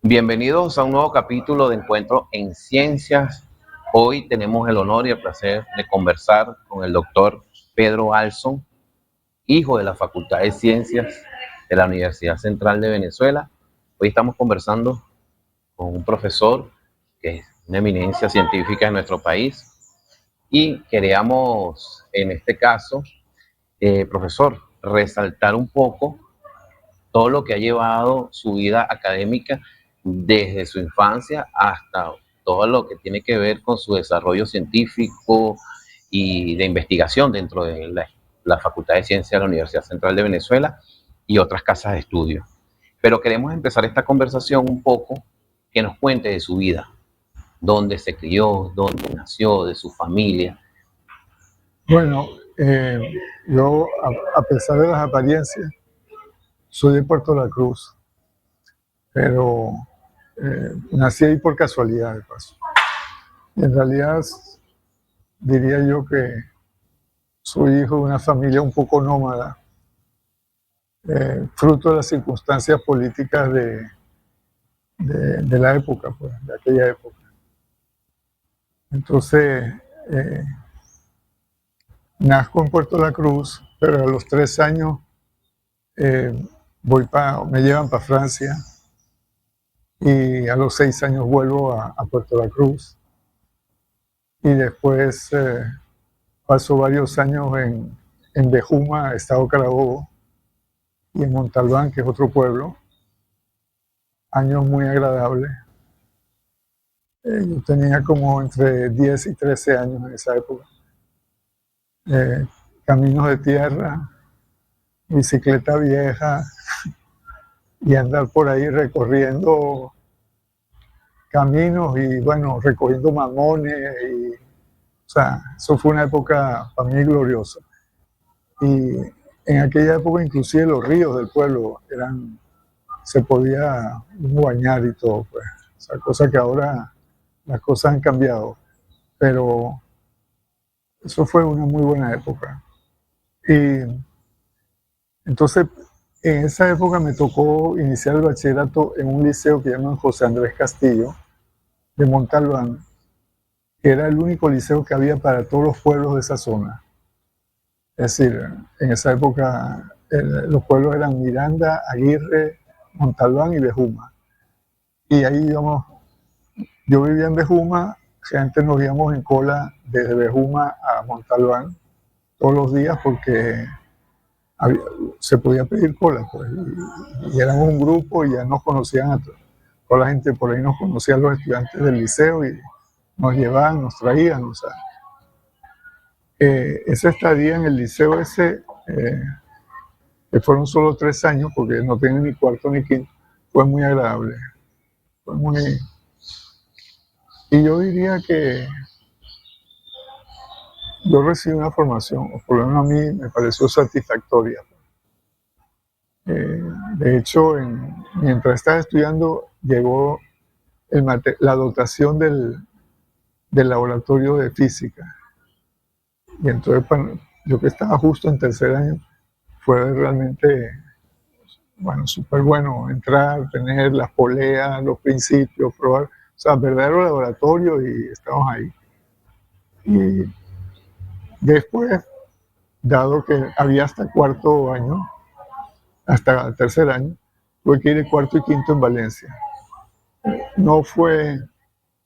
Bienvenidos a un nuevo capítulo de Encuentro en Ciencias. Hoy tenemos el honor y el placer de conversar con el doctor Pedro Alson, hijo de la Facultad de Ciencias de la Universidad Central de Venezuela. Hoy estamos conversando con un profesor que es una eminencia científica en nuestro país y queríamos, en este caso, profesor, resaltar un poco todo lo que ha llevado su vida académica desde su infancia hasta todo lo que tiene que ver con su desarrollo científico y de investigación dentro de la Facultad de Ciencias de la Universidad Central de Venezuela y otras casas de estudio. Pero queremos empezar esta conversación un poco que nos cuente de su vida, dónde se crió, dónde nació, de su familia. Bueno, yo, a pesar de las apariencias, soy de Puerto La Cruz, pero nací ahí por casualidad de paso. Y en realidad diría yo que soy hijo de una familia un poco nómada, fruto de las circunstancias políticas de la época, pues, de aquella época. Entonces, nazco en Puerto La Cruz, pero a los 3 años me llevan para Francia. Y a los 6 años vuelvo a Puerto La Cruz. Y después paso varios años en Bejuma, Estado Carabobo, y en Montalbán, que es otro pueblo. Años muy agradables. Yo tenía como entre 10 y 13 años en esa época. Caminos de tierra, bicicleta vieja, y andar por ahí recorriendo caminos y, bueno, recogiendo mamones. O sea, eso fue una época para mí gloriosa. Y en aquella época inclusive los ríos del pueblo se podía bañar y todo, pues. O sea, cosa que ahora las cosas han cambiado. Pero eso fue una muy buena época. Y entonces, en esa época me tocó iniciar el bachillerato en un liceo que llaman José Andrés Castillo, de Montalbán, que era el único liceo que había para todos los pueblos de esa zona. Es decir, en esa época los pueblos eran Miranda, Aguirre, Montalbán y Bejuma. Y ahí íbamos, yo vivía en Bejuma, antes nos íbamos en cola desde Bejuma a Montalbán todos los días porque se podía pedir cola, pues. Y éramos un grupo y ya nos conocían a toda la gente, por ahí nos conocían los estudiantes del liceo y nos llevaban, nos traían, o sea. Esa estadía en el liceo ese, que fueron solo 3 años, porque no tiene ni cuarto ni quinto, fue muy agradable. Fue muy... Y yo diría que yo recibí una formación, o por lo menos a mí me pareció satisfactoria. De hecho, mientras estaba estudiando, llegó la dotación del laboratorio de física. Y entonces, yo que estaba justo en tercer año, fue realmente, bueno, súper bueno entrar, tener las poleas, los principios, probar, o sea, verdadero laboratorio, y estamos ahí. Y después, dado que había hasta cuarto año, hasta tercer año, tuve que ir de cuarto y quinto en Valencia. No fue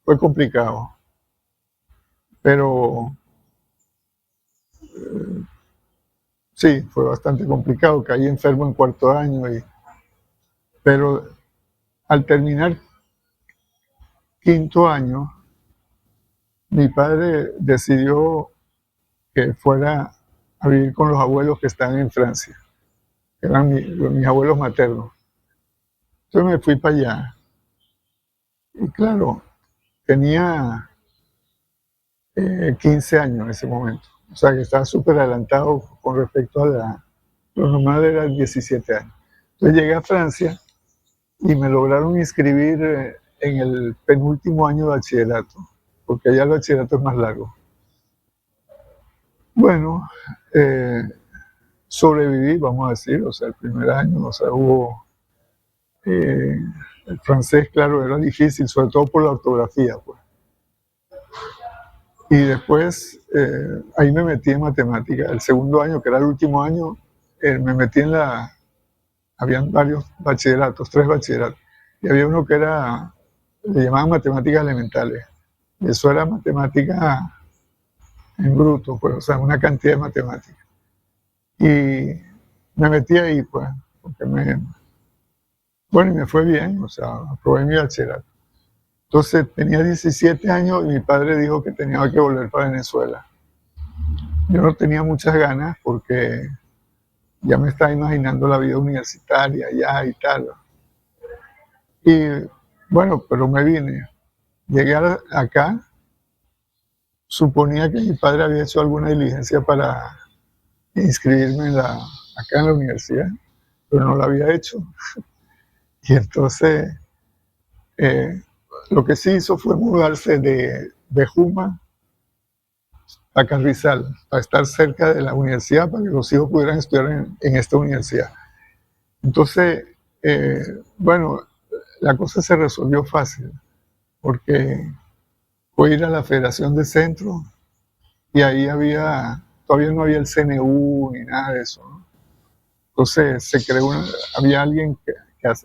complicado, pero sí, fue bastante complicado. Caí enfermo en cuarto año, pero al terminar quinto año, mi padre decidió que fuera a vivir con los abuelos que están en Francia, que eran mis abuelos maternos. Entonces me fui para allá. Y claro, tenía 15 años en ese momento. O sea que estaba súper adelantado con respecto a lo normal era 17 años. Entonces llegué a Francia y me lograron inscribir en el penúltimo año de bachillerato, porque allá el bachillerato es más largo. Bueno, sobreviví, vamos a decir, o sea, el primer año, o sea, hubo Eh, el francés, claro, era difícil, sobre todo por la ortografía, pues. Y después ahí me metí en matemáticas. El segundo año, que era el último año, me metí en habían varios bachilleratos, 3 bachilleratos. Y había uno que le llamaban matemáticas elementales. Y eso era matemática en bruto, pues, o sea, una cantidad de matemáticas. Y me metí ahí, pues, porque bueno, y me fue bien, o sea, aprobé mi bachillerato. Entonces tenía 17 años y mi padre dijo que tenía que volver para Venezuela. Yo no tenía muchas ganas porque ya me estaba imaginando la vida universitaria allá y tal. Y bueno, pero me vine. Llegué acá, suponía que mi padre había hecho alguna diligencia para inscribirme acá en la universidad, pero no lo había hecho. Y entonces eh, lo que sí hizo fue mudarse de Juma a Carrizal, para estar cerca de la universidad, para que los hijos pudieran estudiar en esta universidad. Entonces, bueno, la cosa se resolvió fácil, porque fue ir a la Federación de Centros y ahí todavía no había el CNU ni nada de eso, ¿no? Entonces había alguien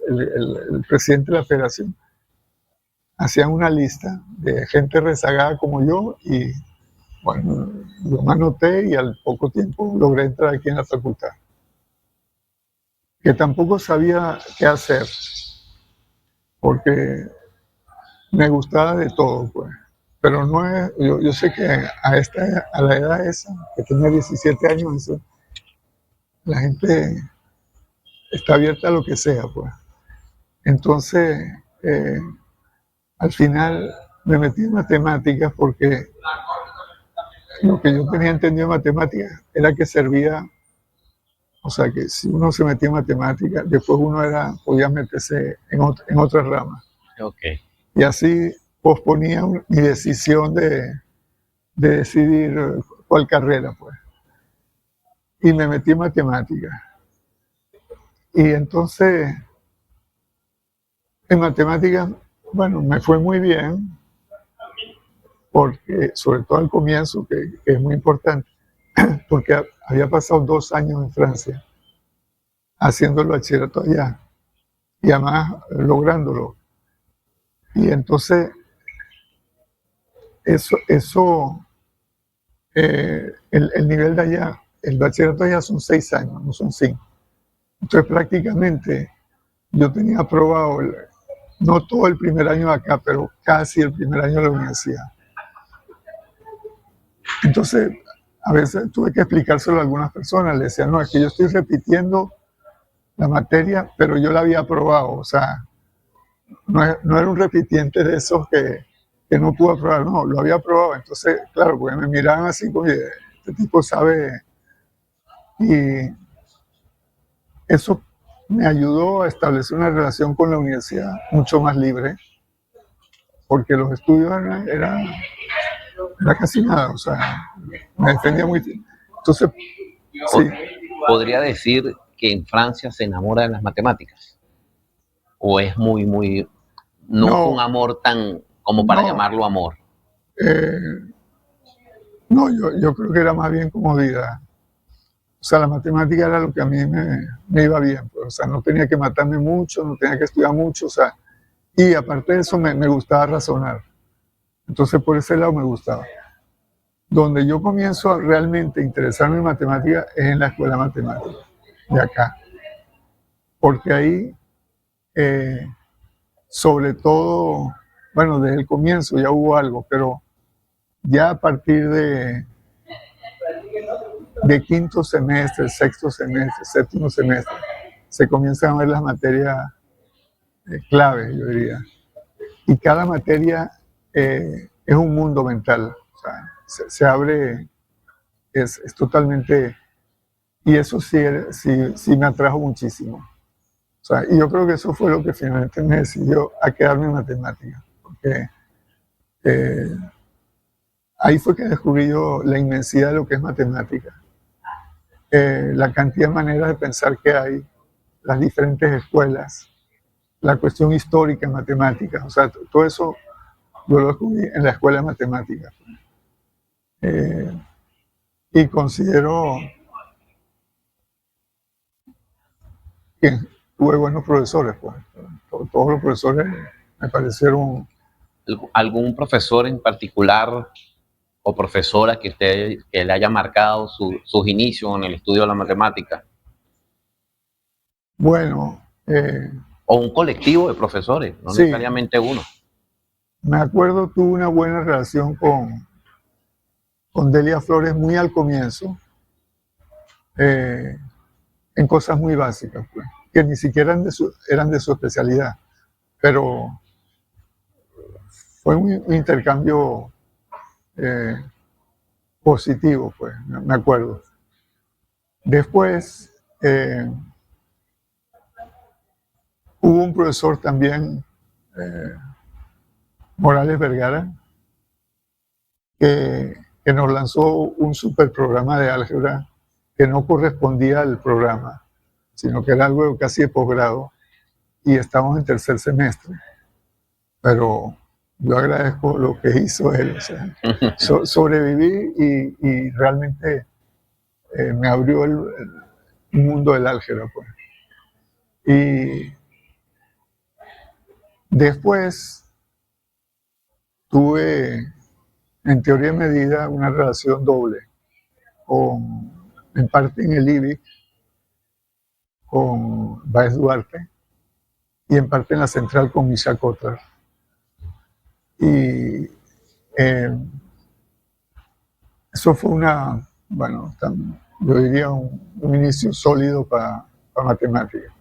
el presidente de la federación, hacía una lista de gente rezagada como yo y bueno, yo me anoté y al poco tiempo logré entrar aquí en la facultad. Que tampoco sabía qué hacer, porque me gustaba de todo, pues. Pero no es, yo sé que a la edad esa, que tenía 17 años, la gente está abierta a lo que sea, pues. Entonces, al final me metí en matemáticas porque lo que yo tenía entendido en matemáticas era que servía, o sea, que si uno se metía en matemáticas, después podía meterse en otras ramas. Okay. Y así posponía mi decisión de decidir cuál carrera, pues. Y me metí en matemáticas. Y entonces, en matemáticas, bueno, me fue muy bien, porque sobre todo al comienzo, que es muy importante, porque había pasado 2 años en Francia haciendo el bachillerato allá y además lográndolo. Y entonces, el nivel de allá, el bachillerato allá son 6 años, no son 5. Entonces, prácticamente, yo tenía aprobado, no todo el primer año de acá, pero casi el primer año de la universidad. Entonces, a veces tuve que explicárselo a algunas personas. Le decía, no, es que yo estoy repitiendo la materia, pero yo la había aprobado. O sea, no era un repitiente de esos que no pudo aprobar, no, lo había aprobado. Entonces, claro, porque me miraban así, como este tipo sabe. Y eso me ayudó a establecer una relación con la universidad mucho más libre, porque los estudios eran casi nada, o sea, me defendía muy bien. Entonces, sí. ¿Podría decir que en Francia se enamora de las matemáticas? ¿O es no es un amor tan como para llamarlo amor? No, yo creo que era más bien comodidad. O sea, la matemática era lo que a mí me iba bien, pues, o sea, no tenía que matarme mucho, no tenía que estudiar mucho, o sea, y aparte de eso me gustaba razonar. Entonces, por ese lado me gustaba. Donde yo comienzo a realmente interesarme en matemáticas es en la escuela de matemáticas de acá. Porque ahí, sobre todo, bueno, desde el comienzo ya hubo algo, pero ya a partir de quinto semestre, sexto semestre, séptimo semestre, se comienzan a ver las materias claves, yo diría. Y cada materia es un mundo mental. O sea, se abre, es totalmente. Y eso sí me atrajo muchísimo. O sea, y yo creo que eso fue lo que finalmente me decidió a quedarme en matemáticas. Porque ahí fue que descubrí yo la inmensidad de lo que es matemática. La cantidad de maneras de pensar que hay, las diferentes escuelas, la cuestión histórica en matemáticas. O sea, todo eso yo lo descubrí en la escuela de matemáticas. Y considero que tuve buenos profesores, pues. Todos los profesores me parecieron. ¿Algún profesor en particular o profesora que le haya marcado sus inicios en el estudio de la matemática? Bueno, o un colectivo de profesores, no sí, necesariamente uno. me acuerdo, tuve una buena relación con Delia Flores muy al comienzo, en cosas muy básicas, pues, que ni siquiera eran de su especialidad, pero fue un intercambio positivo, pues, me acuerdo. Después hubo un profesor también, Morales Vergara, que nos lanzó un super programa de álgebra que no correspondía al programa, sino que era algo casi de posgrado, y estábamos en tercer semestre. Pero yo agradezco lo que hizo él, o sea, sobreviví y realmente me abrió el mundo del álgebra, pues. Y después tuve, en teoría y medida, una relación doble, en parte en el IBIC, con Báez Duarte, y en parte en la central con Misha Kotler. Y eso fue yo diría un inicio sólido para matemáticas.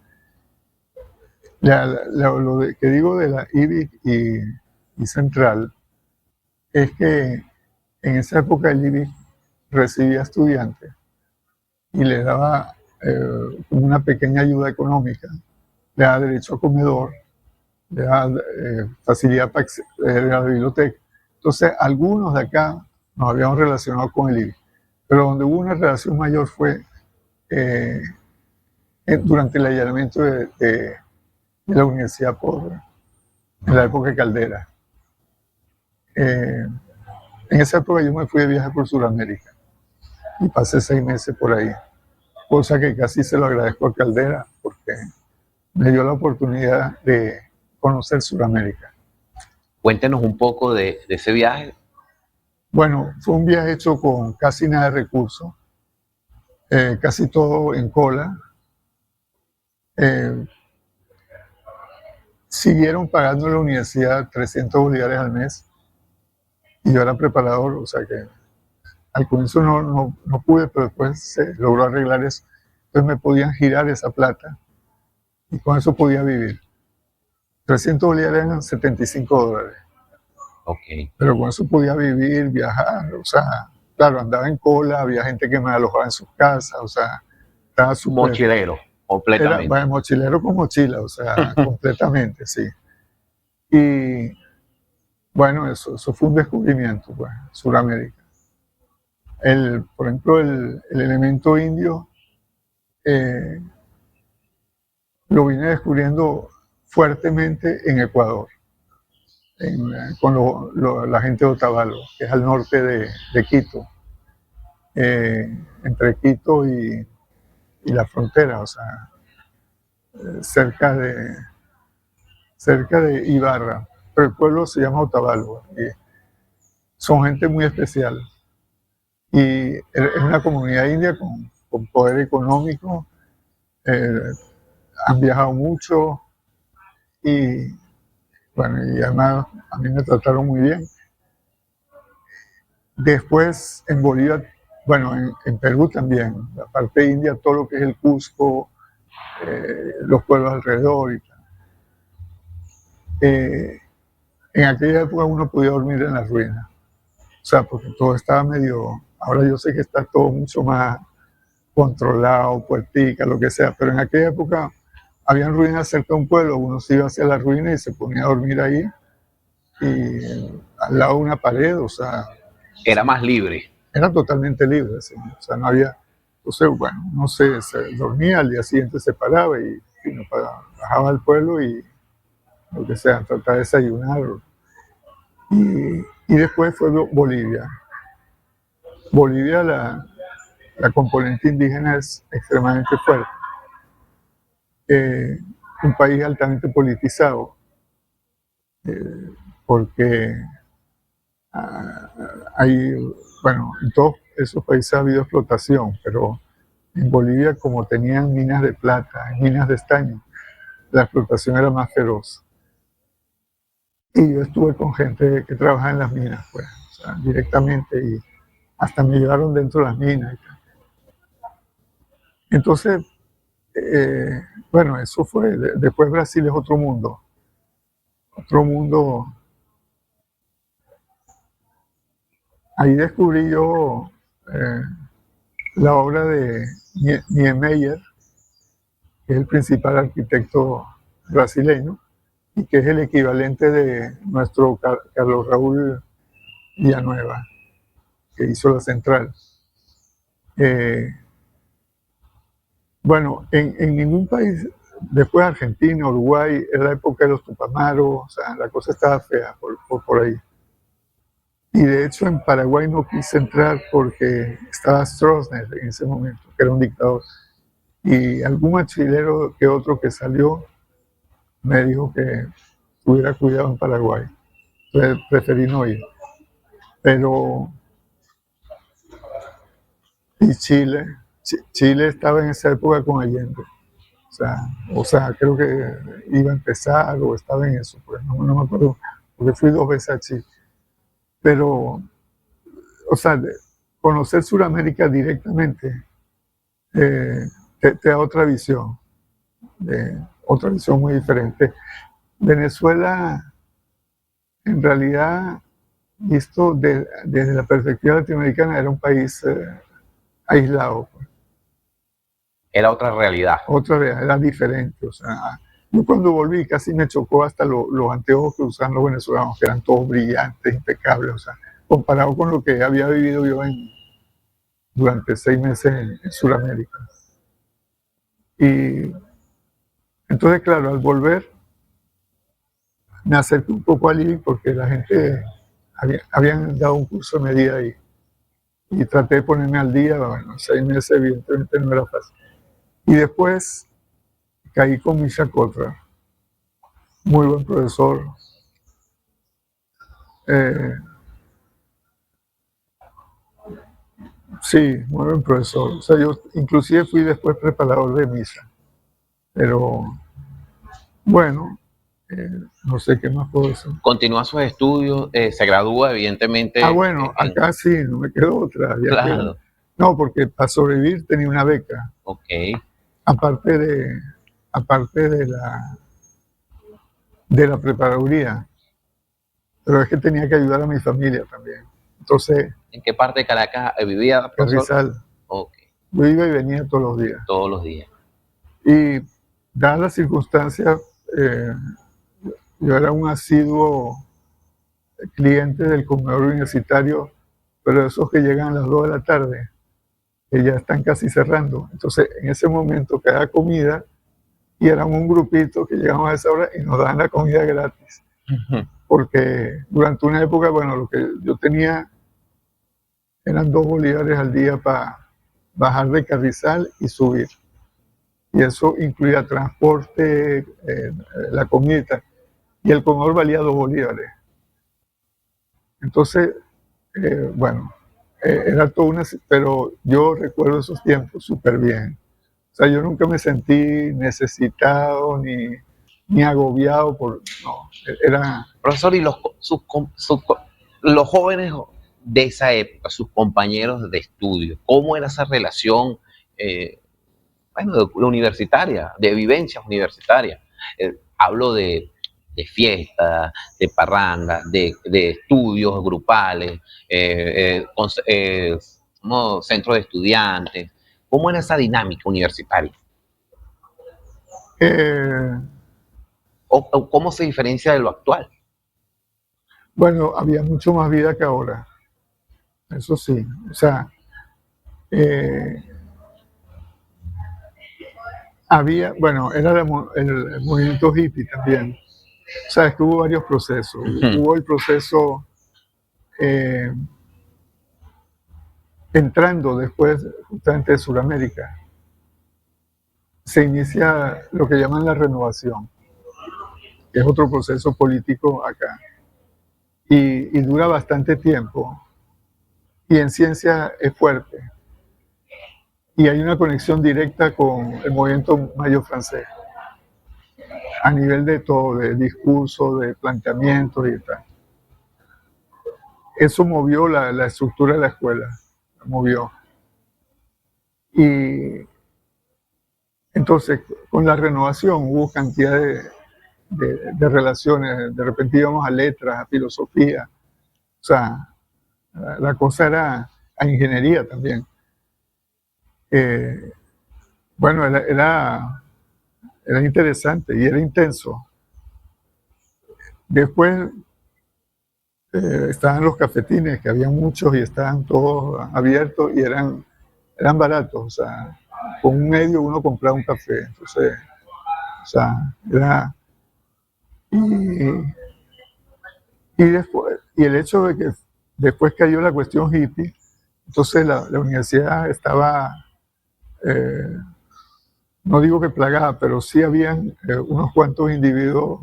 Lo que digo de la IBIC y central es que en esa época el IBIC recibía estudiantes y le daba una pequeña ayuda económica, le daba derecho a comedor, le daba facilidad para acceder a la biblioteca. Entonces, algunos de acá nos habíamos relacionado con el IBIC, pero donde hubo una relación mayor fue durante el allanamiento de la Universidad en la época de Caldera. En esa época yo me fui de viaje por Sudamérica y pasé 6 meses por ahí, cosa que casi se lo agradezco a Caldera porque me dio la oportunidad de conocer Sudamérica. Cuéntenos un poco de ese viaje. Bueno, fue un viaje hecho con casi nada de recursos, casi todo en cola. Siguieron pagando en la universidad 300 bolívares al mes y yo era preparador, o sea que al comienzo no pude, pero después se logró arreglar eso. Entonces me podían girar esa plata y con eso podía vivir. 300 bolívares eran $75. Okay. Pero con eso podía vivir, viajar, o sea, claro, andaba en cola, había gente que me alojaba en sus casas, o sea, estaba súper... Mochilero, completamente. Era, bueno, mochilero con mochila, o sea, completamente, sí. Y bueno, eso fue un descubrimiento, pues, Sudamérica. Por ejemplo, el elemento indio lo vine descubriendo fuertemente en Ecuador, con la gente de Otavalo, que es al norte de Quito, entre Quito y la frontera, o sea, cerca de Ibarra, pero el pueblo se llama Otavalo, y son gente muy especial, y es una comunidad india con poder económico, han viajado mucho, y bueno, y además a mí me trataron muy bien. Después en Bolivia, bueno, en Perú también, la parte india, todo lo que es el Cusco, los pueblos alrededor y tal. En aquella época uno podía dormir en las ruinas, o sea, porque todo estaba medio, ahora yo sé que está todo mucho más controlado, puertica, lo que sea, pero en aquella época habían ruinas cerca de un pueblo, uno se iba hacia la ruina y se ponía a dormir ahí, y al lado de una pared, o sea... Era más libre. Era totalmente libre, ¿sí? O sea, no había... Entonces, bueno, no sé, se dormía, al día siguiente se paraba y bajaba al pueblo y lo que sea, tratar de desayunar. Y después fue Bolivia. Bolivia, la componente indígena es extremadamente fuerte. Un país altamente politizado, porque hay, bueno, en todos esos países ha habido explotación, pero en Bolivia, como tenían minas de plata, minas de estaño, la explotación era más feroz. Y yo estuve con gente que trabaja en las minas, pues, o sea, directamente, y hasta me llevaron dentro de las minas. Entonces, bueno, eso fue, después Brasil es otro mundo. Otro mundo. Ahí descubrí yo la obra de Niemeyer, que es el principal arquitecto brasileño, y que es el equivalente de nuestro Carlos Raúl Villanueva, que hizo la central. Bueno, en ningún país, después Argentina, Uruguay, era la época de los Tupamaros, o sea, la cosa estaba fea por ahí. Y de hecho en Paraguay no quise entrar porque estaba Stroessner en ese momento, que era un dictador. Y algún machilero que otro que salió me dijo que tuviera cuidado en Paraguay. Entonces preferí no ir. Pero, y Chile estaba en esa época con Allende. O sea, creo que iba a empezar o estaba en eso, pues no me acuerdo, porque fui 2 veces a Chile. Pero, o sea, conocer Sudamérica directamente te da otra visión muy diferente. Venezuela, en realidad, visto desde la perspectiva latinoamericana, era un país aislado. Pues. Era otra realidad. Era diferente. O sea, yo cuando volví casi me chocó hasta los anteojos que usaban los venezolanos, que eran todos brillantes, impecables, o sea, comparado con lo que había vivido yo durante 6 meses en Sudamérica. Y entonces, claro, al volver, me acerqué un poco al IBI porque la gente habían dado un curso de medida ahí. Y traté de ponerme al día, bueno, 6 meses evidentemente no era fácil. Y después caí con Misha Cotra, muy buen profesor. Sí, muy buen profesor. O sea, yo inclusive fui después preparador de misa. Pero bueno, no sé qué más puedo decir. Continúa sus estudios, se gradúa evidentemente. Bueno, acá sí, no me quedó otra. Claro. No, porque para sobrevivir tenía una beca. Ok. Aparte de la preparaduría. Pero es que tenía que ayudar a mi familia también. Entonces, ¿En qué parte de Caracas vivía, profesor? Carrizal. Okay. Yo iba y venía todos los días. Todos los días. Y dadas las circunstancias, yo era un asiduo cliente del comedor universitario, pero esos que llegan a las 2 de la tarde, que ya están casi cerrando. Entonces, en ese momento quedaba comida y éramos un grupito que llegamos a esa hora y nos daban la comida gratis. Porque durante una época, bueno, lo que yo tenía eran 2 bolívares al día para bajar de Carrizal y subir. Y eso incluía transporte, la comida, y el comedor valía 2 bolívares. Entonces, bueno, era todo una... Pero yo recuerdo esos tiempos súper bien. O sea, yo nunca me sentí necesitado ni agobiado no, era... Profesor, ¿y los jóvenes de esa época, sus compañeros de estudio, cómo era esa relación, bueno, universitaria, de vivencias universitarias? Hablo de fiestas, de parrandas, de estudios grupales, centros de estudiantes. ¿Cómo era esa dinámica universitaria? ¿O cómo se diferencia de lo actual? Bueno, había mucho más vida que ahora. Eso sí. O sea, había, bueno, era el movimiento hippie también. Sabes que hubo varios procesos. Hubo el proceso entrando después justamente de Sudamérica. Se inicia lo que llaman la renovación, que es otro proceso político acá. Y dura bastante tiempo. Y en ciencia es fuerte. Y hay una conexión directa con el movimiento mayo francés, a nivel de todo, de discurso, de planteamientos y tal. Eso movió la estructura de la escuela, movió. Y entonces, con la renovación hubo cantidad de relaciones, de repente íbamos a letras, a filosofía, o sea, la cosa era a ingeniería también. Bueno, era interesante y era intenso. Después estaban los cafetines, que había muchos y estaban todos abiertos y eran baratos, o sea, con un medio uno compraba un café, entonces, o sea, era... Y el hecho de que después cayó la cuestión hippie, entonces la universidad estaba, no digo que plagada, pero sí habían unos cuantos individuos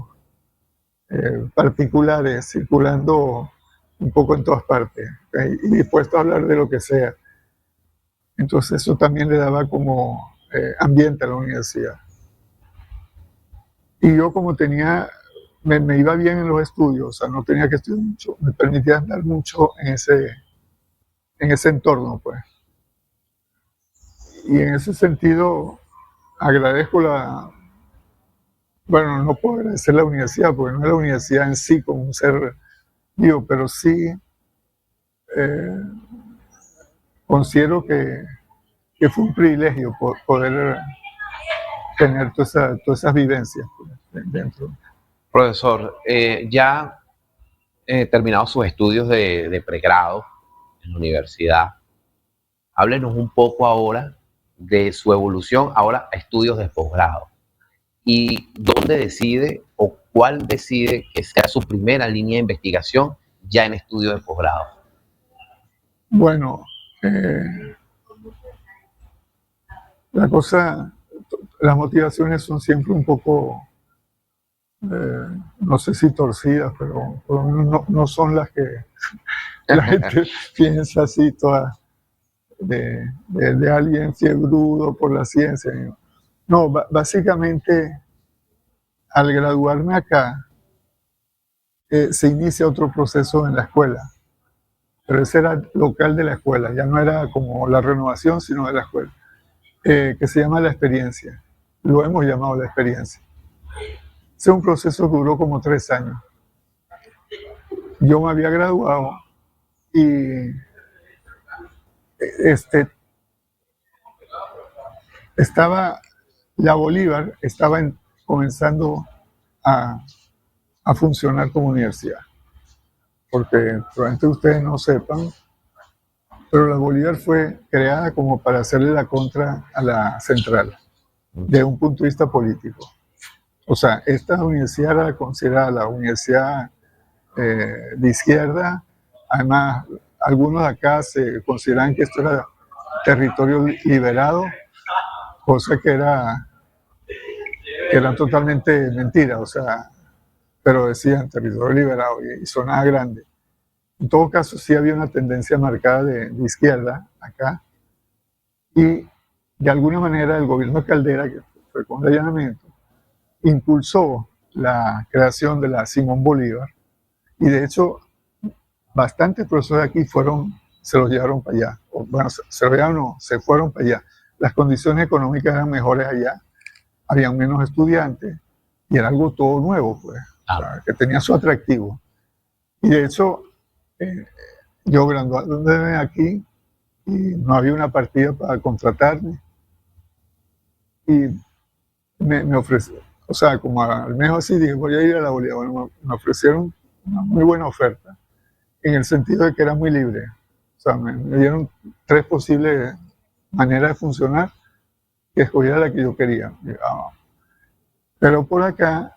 particulares circulando un poco en todas partes, ¿okay? Y dispuestos a hablar de lo que sea. Entonces eso también le daba como ambiente a la universidad. Y yo como tenía, me iba bien en los estudios, o sea, no tenía que estudiar mucho, me permitía andar mucho en ese entorno, pues. Y en ese sentido agradezco bueno, no puedo agradecer la universidad, porque no es la universidad en sí como un ser vivo, pero sí considero que fue un privilegio poder tener todas esas vivencias dentro. Profesor, ya terminado sus estudios de pregrado en la universidad, háblenos un poco ahora de su evolución ahora a estudios de posgrado. ¿Y dónde decide o cuál decide que sea su primera línea de investigación ya en estudios de posgrado? Bueno, la cosa, las motivaciones son siempre un poco, no sé si torcidas, pero por lo menos no son las que la gente piensa así, todas de alguien fiebrudo por la ciencia. No, básicamente, al graduarme acá, se inicia otro proceso en la escuela, pero ese era local de la escuela, ya no era como la renovación, sino de la escuela, que se llama la experiencia. Lo hemos llamado la experiencia. Ese es un proceso que duró como 3 años. Yo me había graduado y la Bolívar estaba comenzando a funcionar como universidad. Porque probablemente ustedes no sepan, pero la Bolívar fue creada como para hacerle la contra a la central, de un punto de vista político. O sea, esta universidad era considerada la universidad de izquierda. Además, algunos de acá se consideran que esto era territorio liberado, cosa que era totalmente mentira, o sea, pero decían territorio liberado y sonaba grande. En todo caso, sí había una tendencia marcada de izquierda acá, y de alguna manera el gobierno de Caldera, que fue con el allanamiento, impulsó la creación de la Simón Bolívar, y de hecho bastantes profesores aquí se los llevaron para allá. Bueno, se fueron para allá. Las condiciones económicas eran mejores allá, habían menos estudiantes, y era algo todo nuevo, pues, o sea, que tenía su atractivo. Y de hecho, yo graduándome aquí, y no había una partida para contratarme, y me ofreció, o sea, como al menos así dije, voy a ir a la Bolívar. Bueno, me ofrecieron una muy buena oferta, en el sentido de que era muy libre. O sea, me dieron 3 posibles maneras de funcionar, que escogiera la que yo quería. Pero por acá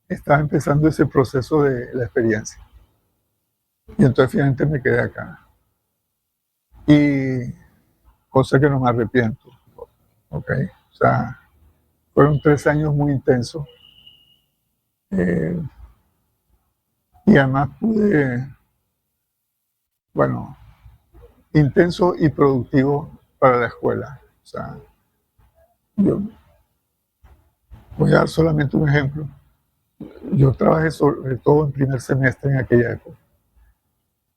estaba empezando ese proceso de la experiencia. Y entonces finalmente me quedé acá. Y cosa que no me arrepiento. ¿Ok? O sea, fueron 3 años muy intensos. Y además pude, bueno, intenso y productivo para la escuela. O sea, yo voy a dar solamente un ejemplo. Yo trabajé sobre todo en primer semestre en aquella época,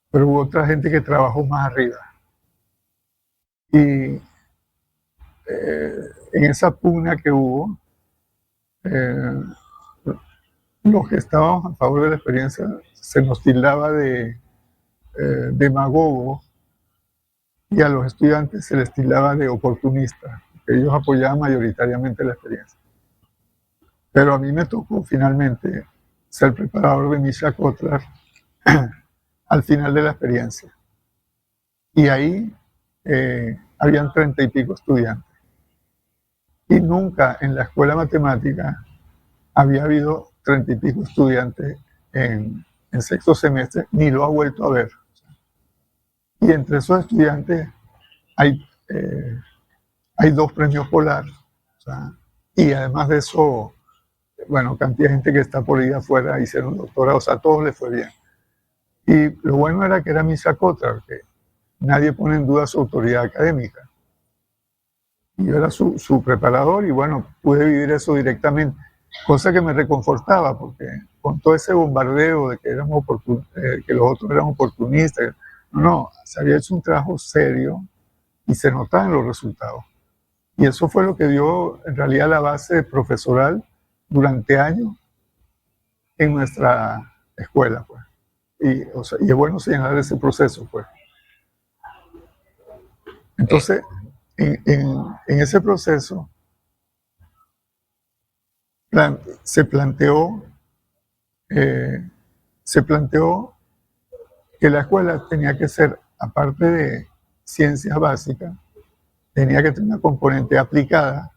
pero hubo otra gente que trabajó más arriba. Y en esa pugna que hubo, eh, los que estábamos a favor de la experiencia se nos tildaba de demagogos y a los estudiantes se les tildaba de oportunistas, porque ellos apoyaban mayoritariamente la experiencia. Pero a mí me tocó finalmente ser preparador de Misha Kotler al final de la experiencia. Y ahí habían 30 y pico estudiantes. Y nunca en la escuela matemática había habido 30 y pico estudiantes en sexto semestre, ni lo ha vuelto a ver. Y entre esos estudiantes hay, hay 2 premios Polar. O sea, y además de eso, bueno, cantidad de gente que está por ahí afuera, hicieron doctorado, o sea, a todos les fue bien. Y lo bueno era que era Misha Kotler, que nadie pone en duda su autoridad académica. Y yo era su preparador y bueno, pude vivir eso directamente, cosa que me reconfortaba, porque con todo ese bombardeo de que, que los otros eran oportunistas, no, se había hecho un trabajo serio y se notaban los resultados. Y eso fue lo que dio en realidad la base profesoral durante años en nuestra escuela, pues. Y, o sea, y es bueno señalar ese proceso, pues. Entonces, en ese proceso se planteó, eh, se planteó que la escuela tenía que ser, aparte de ciencias básicas, tenía que tener una componente aplicada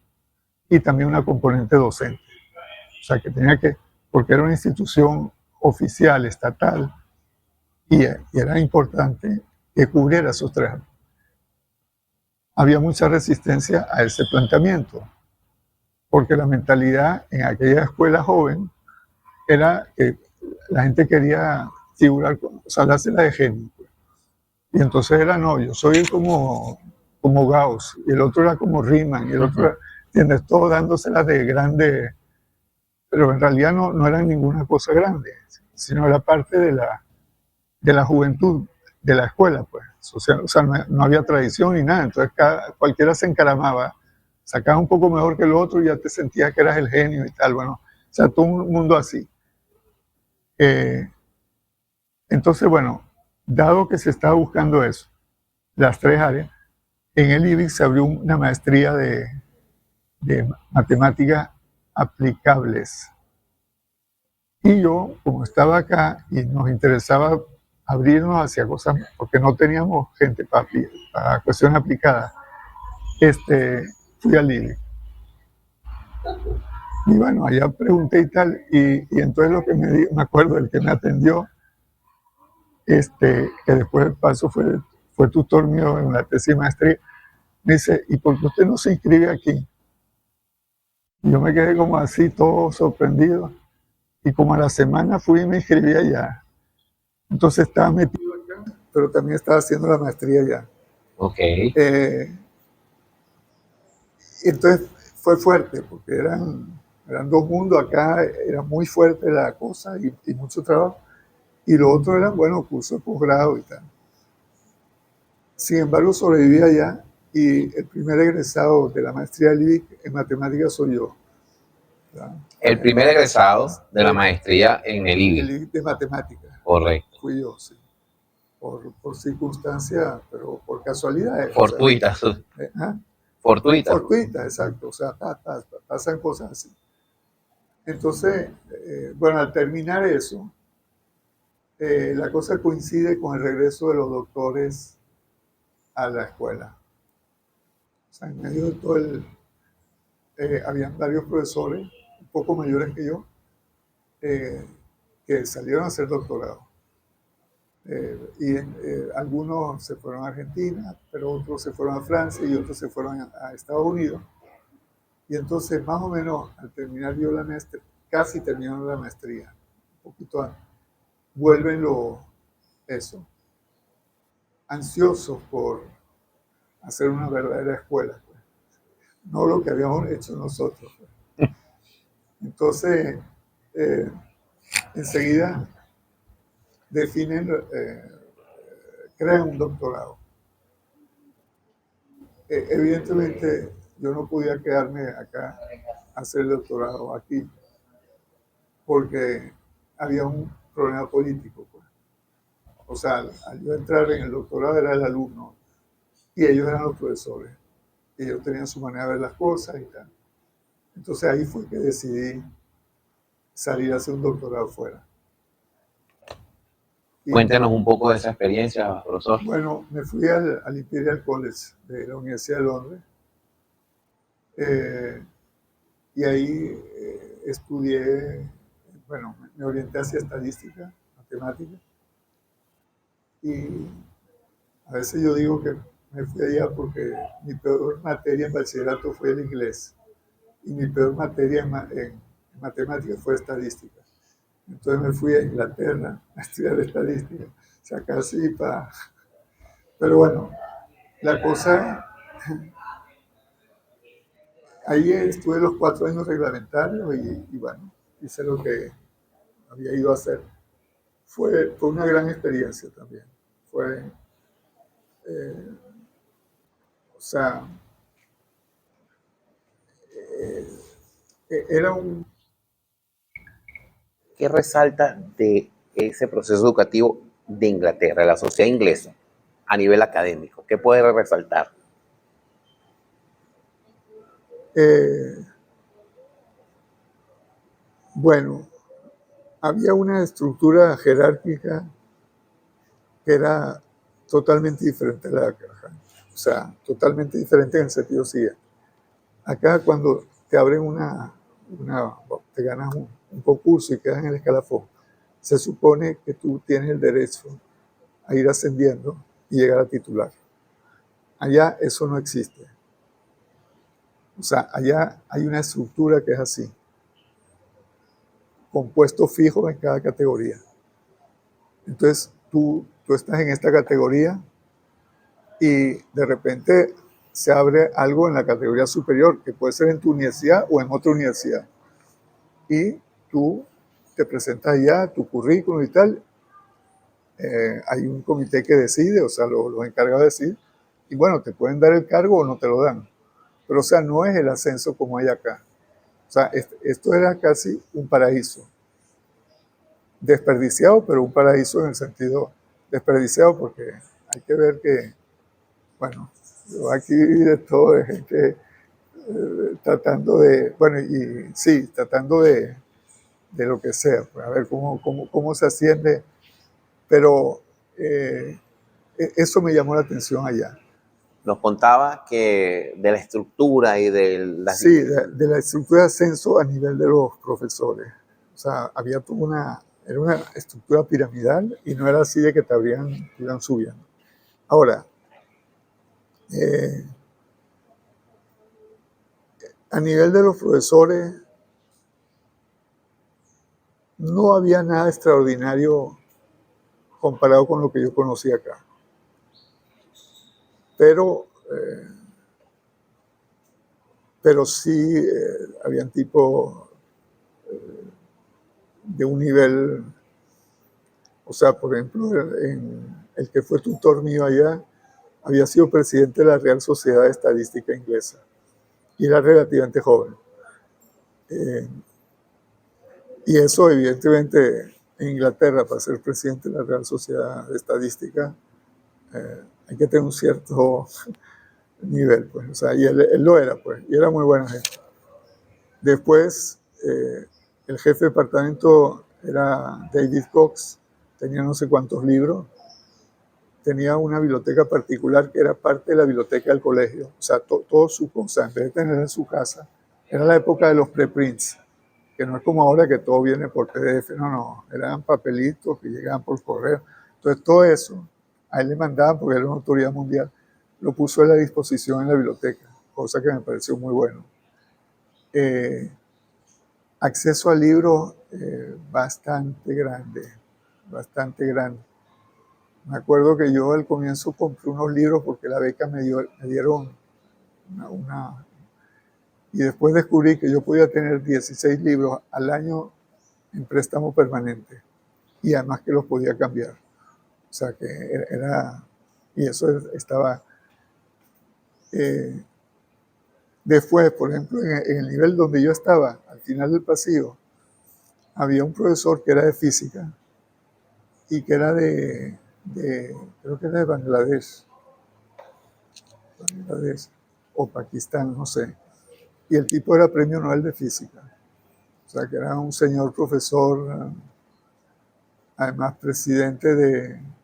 y también una componente docente. O sea, que tenía que, porque era una institución oficial, estatal, y era importante que cubriera esos 3. Había mucha resistencia a ese planteamiento, porque la mentalidad en aquella escuela joven era que la gente quería figurar, o sea, dársela de genio. Y entonces era, no, yo soy como Gauss, y el otro era como Riemann, y el otro era, ¿entiendes? Todo dándoselas de grande, pero en realidad no era ninguna cosa grande, sino era parte de la juventud de la escuela, pues. O sea no había tradición ni nada, entonces cualquiera se encaramaba, sacaba un poco mejor que el otro y ya te sentías que eras el genio y tal, bueno, o sea, todo un mundo así. Entonces, bueno, dado que se estaba buscando eso, las 3 áreas, en el IBIC se abrió una maestría de matemáticas aplicables. Y yo, como estaba acá y nos interesaba abrirnos hacia cosas, porque no teníamos gente para cuestiones aplicadas, fui al IBIC. Y bueno, allá pregunté y tal, y entonces lo que me acuerdo, el que me atendió, que después del paso fue tutor mío en la tesis de maestría, me dice, ¿y por qué usted no se inscribe aquí? Y yo me quedé como así, todo sorprendido, y como a la semana fui y me inscribí allá. Entonces estaba metido acá, pero también estaba haciendo la maestría allá. Ok. Entonces fue fuerte, porque eran 2 mundos acá, era muy fuerte la cosa y mucho trabajo. Y lo otro eran, bueno, cursos de posgrado y tal. Sin embargo, sobreviví allá y el primer egresado de la maestría del IBIC en matemáticas soy yo. ¿Verdad? El primer egresado de la maestría en el El IBI. IBIC de matemáticas. Correcto. Fui yo, sí. Por circunstancias, pero por casualidad. Fortuitas. O sea, ¿ah? Fortuitas. Fortuitas, exacto. O sea, pasan cosas así. Entonces, bueno, al terminar eso, la cosa coincide con el regreso de los doctores a la escuela. O sea, en medio de todo habían varios profesores, un poco mayores que yo, eh, que salieron a hacer doctorado. Algunos se fueron a Argentina, pero otros se fueron a Francia y otros se fueron a Estados Unidos. Y entonces, más o menos, al terminar yo la maestría, casi terminando la maestría, un poquito antes, vuelven eso, ansiosos por hacer una verdadera escuela, pues. No lo que habíamos hecho nosotros, pues. Entonces, enseguida definen, crean un doctorado. Evidentemente, yo no podía quedarme acá a hacer el doctorado aquí, porque había un problema político, pues. O sea, al yo entrar en el doctorado era el alumno y ellos eran los profesores. Ellos tenían su manera de ver las cosas y tal. Entonces ahí fue que decidí salir a hacer un doctorado fuera. Cuéntenos un poco de esa experiencia, profesor. Bueno, me fui al Imperial College de la Universidad de Londres. Y ahí estudié, bueno, me orienté hacia estadística, matemática. Y a veces yo digo que me fui allá porque mi peor materia en bachillerato fue el inglés. Y mi peor materia en matemáticas fue estadística. Entonces me fui a Inglaterra a estudiar estadística. O sea, casi para... Pero bueno, la cosa... Ahí estuve los 4 años reglamentarios y bueno, hice lo que había ido a hacer. Fue una gran experiencia también. Fue... o sea... era un... ¿Qué resalta de ese proceso educativo de Inglaterra, de la sociedad inglesa, a nivel académico? ¿Qué puede resaltar? Bueno, había una estructura jerárquica que era totalmente diferente a la de acá. O sea, totalmente diferente en el sentido siguiente. Acá cuando te abren te ganas un concurso y quedas en el escalafón, se supone que tú tienes el derecho a ir ascendiendo y llegar a titular. Allá eso no existe. O sea, allá hay una estructura que es así, con puestos fijos en cada categoría. Entonces, tú estás en esta categoría y de repente se abre algo en la categoría superior, que puede ser en tu universidad o en otra universidad. Y tú te presentas allá, tu currículum y tal. Hay un comité que decide, o sea, los encargados de decir, y bueno, te pueden dar el cargo o no te lo dan. Pero, o sea, no es el ascenso como hay acá. O sea, esto era casi un paraíso. Desperdiciado, pero un paraíso en el sentido desperdiciado, porque hay que ver que, bueno, yo aquí de todo, de gente tratando de, bueno, y sí, tratando de lo que sea, pues, a ver cómo se asciende, pero eso me llamó la atención allá. Nos contaba que de la estructura y de las... Sí, de la estructura de ascenso a nivel de los profesores. O sea, había toda era una estructura piramidal y no era así de que te iban subiendo. Ahora, a nivel de los profesores, no había nada extraordinario comparado con lo que yo conocí acá. Pero sí habían tipos de un nivel, o sea, por ejemplo, el que fue tutor mío allá había sido presidente de la Real Sociedad de Estadística Inglesa y era relativamente joven. Y eso, evidentemente, en Inglaterra, para ser presidente de la Real Sociedad de Estadística, hay que tener un cierto nivel, pues. O sea, y él lo era, pues, y era muy buena gente. Después, el jefe de departamento era David Cox, tenía no sé cuántos libros, tenía una biblioteca particular que era parte de la biblioteca del colegio. O sea, todo su cosa, en vez de tener en su casa, era la época de los preprints. que no es como ahora que todo viene por PDF, no, eran papelitos que llegaban por correo. Entonces todo eso, a él le mandaban porque era una autoridad mundial, lo puso a la disposición en la biblioteca, cosa que me pareció muy bueno. Acceso a libros bastante grande, bastante grande. Me acuerdo que yo al comienzo compré unos libros porque la beca me dieron una. Y después descubrí que yo podía tener 16 libros al año en préstamo permanente y además que los podía cambiar. O sea que y eso estaba. Después, por ejemplo, en el nivel donde yo estaba, al final del pasillo, había un profesor que era de física y que era creo que era de Bangladesh o Pakistán, no sé. Y el tipo era premio Nobel de Física. O sea, que era un señor profesor, además presidente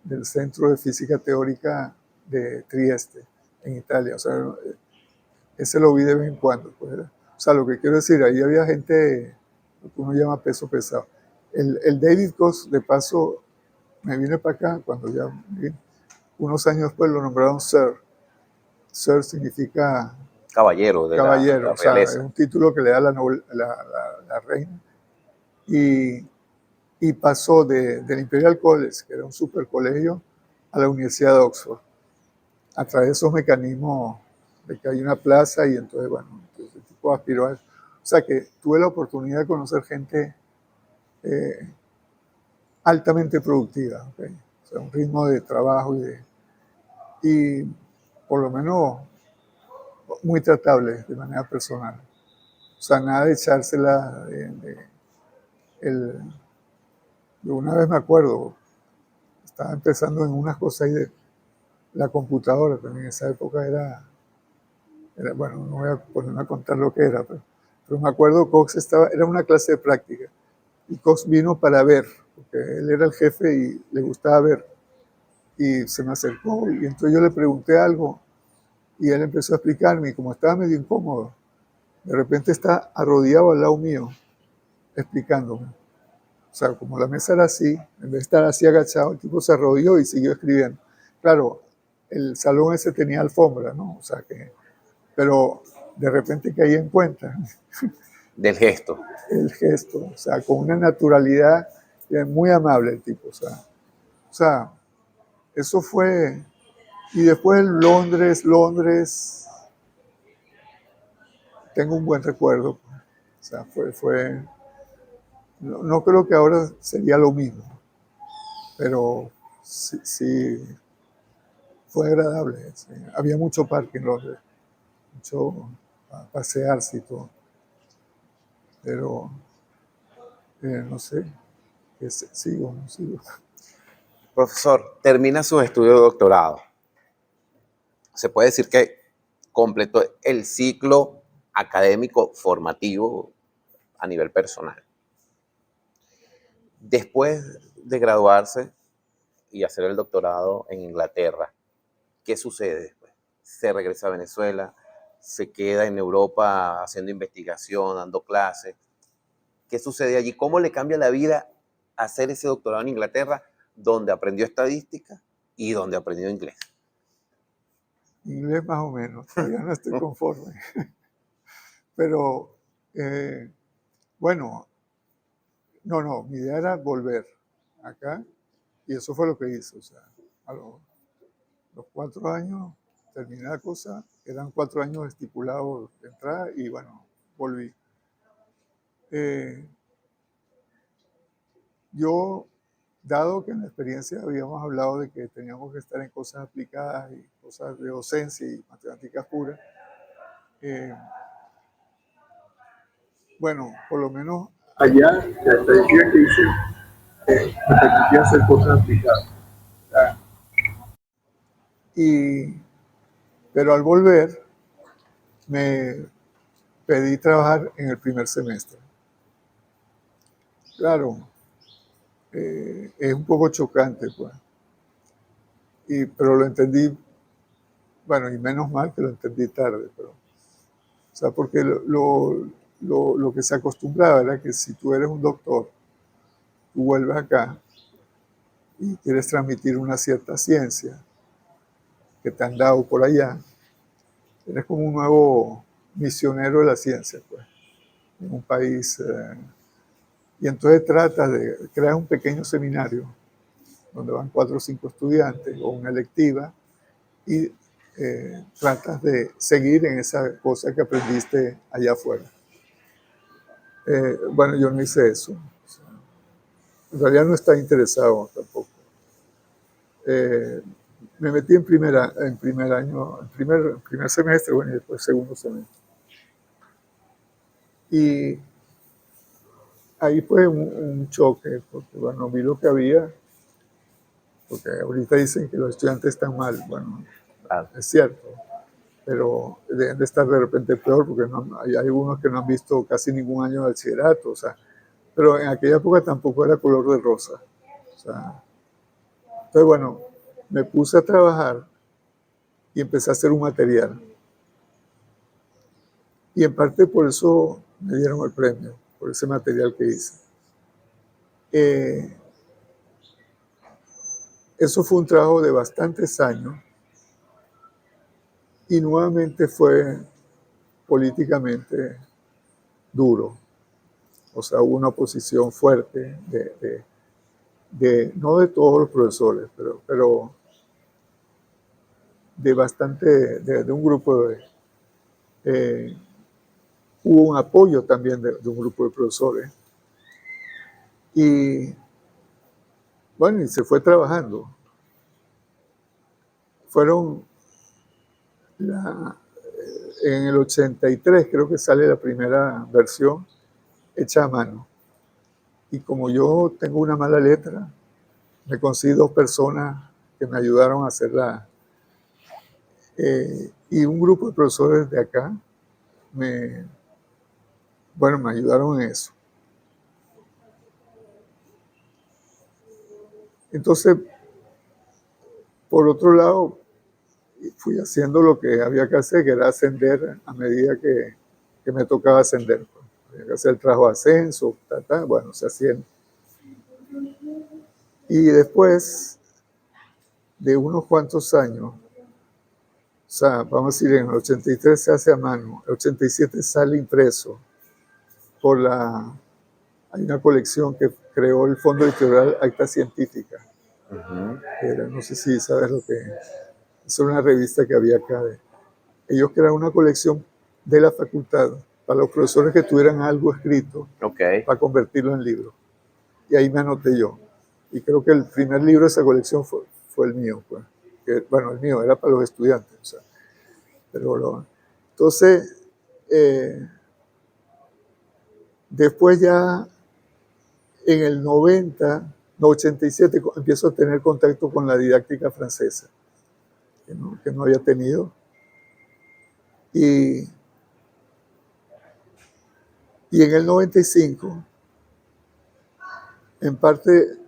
del Centro de Física Teórica de Trieste, en Italia. O sea, ese lo vi de vez en cuando. Pues, o sea, lo que quiero decir, ahí había gente, lo que uno llama peso pesado. El David Coase, de paso, me vine para acá cuando ya unos años después lo nombraron Sir. Sir significa Caballero de caballero, la o sea, es realeza. un título que le da la reina. Y pasó del Imperial College, que era un super colegio, a la Universidad de Oxford, a través de esos mecanismos de que hay una plaza y entonces, bueno, entonces el tipo aspiró a eso. O sea que tuve la oportunidad de conocer gente altamente productiva, ¿okay? O sea, un ritmo de trabajo y por lo menos muy tratable de manera personal. O sea, nada de echársela de una vez me acuerdo, estaba empezando en unas cosas ahí de la computadora, también en esa época era bueno, no voy a ponerme a contar lo que era, pero me acuerdo Cox era una clase de práctica y Cox vino para ver, porque él era el jefe y le gustaba ver, y se me acercó y entonces yo le pregunté algo y él empezó a explicarme y como estaba medio incómodo, de repente está arrodillado al lado mío explicándome. O sea, como la mesa era así, en vez de estar así agachado, el tipo se arrodilló y siguió escribiendo. Claro, el salón ese tenía alfombra, ¿no? O sea que, pero de repente caí en cuenta Del gesto. el gesto, o sea, con una naturalidad muy amable el tipo, o sea, eso fue, y después Londres, tengo un buen recuerdo, o sea, no creo que ahora sería lo mismo, pero sí fue agradable. Sí. Había mucho parque en Londres, mucho a pasearse y todo. Pero no sé, sigo o no sigo. Profesor, termina sus estudios de doctorado. Se puede decir que completó el ciclo académico formativo a nivel personal. Después de graduarse y hacer el doctorado en Inglaterra, ¿qué sucede después? Se regresa a Venezuela, se queda en Europa haciendo investigación, dando clases. ¿Qué sucede allí? ¿Cómo le cambia la vida hacer ese doctorado en Inglaterra, donde aprendió estadística y donde aprendió inglés? Inglés más o menos, todavía no estoy conforme. Pero bueno, no, mi idea era volver acá y eso fue lo que hice. O sea, a los 4 años terminé la cosa, eran 4 años estipulados de entrada y bueno, volví. Yo, dado que en la experiencia habíamos hablado de que teníamos que estar en cosas aplicadas y cosas de docencia y matemáticas puras, bueno, por lo menos allá la estadística que hice me permitía hacer cosas aplicadas. Pero al volver me pedí trabajar en el primer semestre. Claro, es un poco chocante, pues. Pero lo entendí, bueno, y menos mal que lo entendí tarde, pero, o sea, porque lo que se acostumbraba era que si tú eres un doctor, tú vuelves acá y quieres transmitir una cierta ciencia que te han dado por allá, eres como un nuevo misionero de la ciencia, pues, en un país. Y entonces tratas de crear un pequeño seminario donde van 4 o 5 estudiantes o una electiva y tratas de seguir en esa cosa que aprendiste allá afuera. Bueno, yo no hice eso. O sea, en realidad no estaba interesado tampoco. Me metí en primer año, primer semestre, bueno, y después segundo semestre. Y ahí fue un choque, porque bueno, vi lo que había, porque ahorita dicen que los estudiantes están mal, bueno, Claro. es cierto, pero deben de estar de repente peor, porque hay algunos que no han visto casi ningún año de bachillerato, o sea, pero en aquella época tampoco era color de rosa. O sea, entonces, bueno, me puse a trabajar y empecé a hacer un material. Y en parte por eso me dieron el premio, por ese material que hice. Eso fue un trabajo de bastantes años y nuevamente fue políticamente duro. O sea, hubo una oposición fuerte no de todos los profesores, pero de bastante, de un grupo hubo un apoyo también de un grupo de profesores. Y bueno, y se fue trabajando. Fueron en el 83 creo que sale la primera versión hecha a mano. Y como yo tengo una mala letra, me conseguí 2 personas que me ayudaron a hacerla. Y un grupo de profesores de acá me ayudaron en eso. Entonces, por otro lado, fui haciendo lo que había que hacer, que era ascender a medida que me tocaba ascender. Había que hacer el trabajo de ascenso, bueno, se hacían. Y después de unos cuantos años, o sea, vamos a decir, en el 83 se hace a mano, el 87 sale impreso hay una colección que creó el Fondo Editorial Acta Científica. No sé si sabes lo que es una revista que había acá. Ellos crearon una colección de la facultad para los profesores que tuvieran algo escrito, para convertirlo en libro. Y ahí me anoté yo. Y creo que el primer libro de esa colección fue el mío. Pues. Bueno, el mío era para los estudiantes. O sea, entonces, después ya en el 87, empiezo a tener contacto con la didáctica francesa, que no había tenido. Y en el 95, en parte,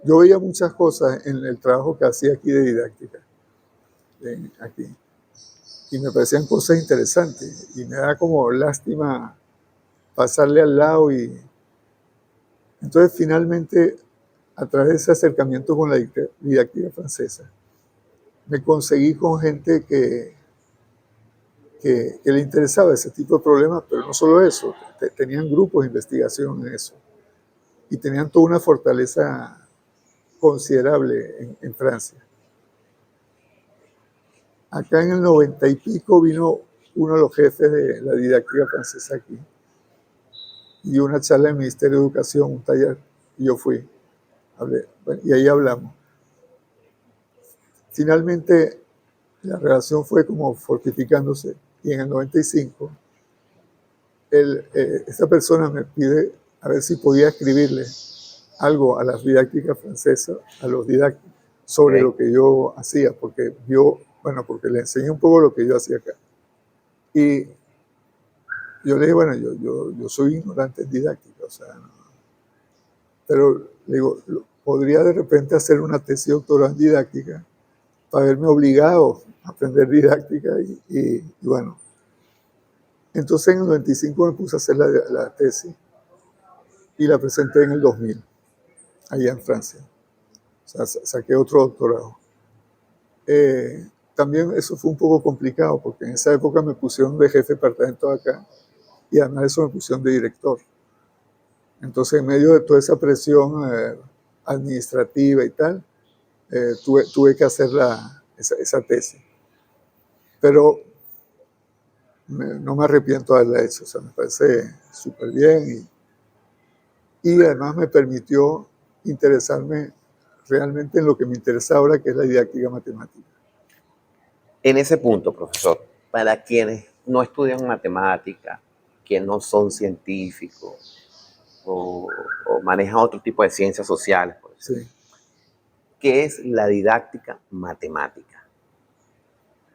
yo veía muchas cosas en el trabajo que hacía aquí de didáctica, aquí, y me parecían cosas interesantes, y me da como lástima pasarle al lado. Y entonces finalmente, a través de ese acercamiento con la didáctica francesa, me conseguí con gente que le interesaba ese tipo de problemas, pero no solo eso, tenían grupos de investigación en eso, y tenían toda una fortaleza considerable en Francia. Acá en el 90 y pico vino uno de los jefes de la didáctica francesa aquí, y una charla en el Ministerio de Educación, un taller, y yo fui, hablé, y ahí hablamos. Finalmente, la relación fue como fortificándose, y en el 95, esta persona me pide a ver si podía escribirle algo a las didácticas francesas, a los didácticos, sobre lo que yo hacía, porque porque le enseñé un poco lo que yo hacía acá. Y yo le dije, bueno, yo soy ignorante en didáctica, o sea, no, pero le digo, podría de repente hacer una tesis doctoral en didáctica para haberme obligado a aprender didáctica y bueno. Entonces en el 95 me puse a hacer la tesis y la presenté en el 2000, allá en Francia. O sea, saqué otro doctorado. También eso fue un poco complicado porque en esa época me pusieron de jefe de departamento acá y además de eso me pusieron de director. Entonces, en medio de toda esa presión administrativa y tal, tuve que hacer esa tesis. Pero no me arrepiento de haberla hecho, o sea, me parece súper bien y además me permitió interesarme realmente en lo que me interesa ahora, que es la didáctica matemática. En ese punto, profesor, para quienes no estudian matemática, que no son científicos o manejan otro tipo de ciencias sociales, por ejemplo, Sí. ¿qué es la didáctica matemática?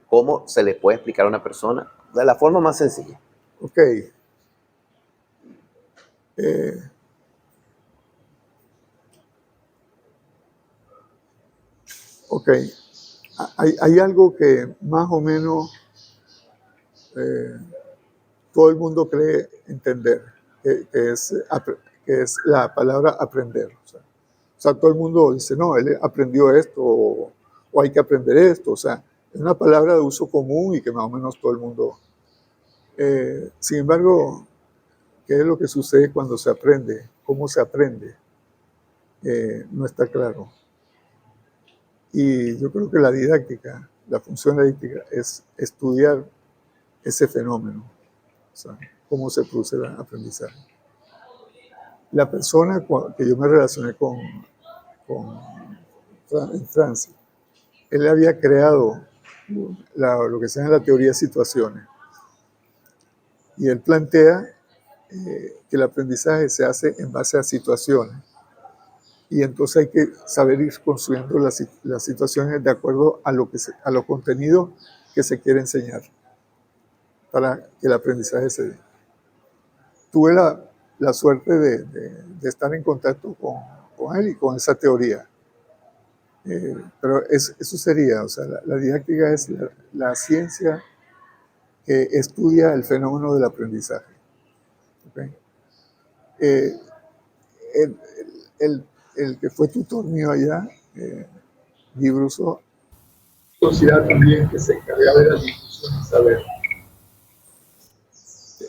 ¿Cómo se le puede explicar a una persona de la forma más sencilla? Ok. Eh, ok. Hay algo que más o menos todo el mundo cree entender, que es la palabra aprender. O sea, todo el mundo dice, no, él aprendió esto o hay que aprender esto. O sea, es una palabra de uso común y que más o menos todo el mundo... sin embargo, ¿qué es lo que sucede cuando se aprende? ¿Cómo se aprende? No está claro. Y yo creo que la didáctica, la función de la didáctica es estudiar ese fenómeno, o sea, cómo se produce el aprendizaje. La persona que yo me relacioné con en Francia, él había creado lo que se llama la teoría de situaciones. Y él plantea que el aprendizaje se hace en base a situaciones. Y entonces hay que saber ir construyendo las situaciones de acuerdo a a los contenidos que se quiere enseñar para que el aprendizaje se dé. Tuve la suerte de estar en contacto con él y con esa teoría. Pero eso sería, o sea, la didáctica es la ciencia que estudia el fenómeno del aprendizaje. ¿Okay? Eh, el, el, el, que fue tutor mío allá, Guy Brousseau, considera también que se encargaba de la difusión de saber,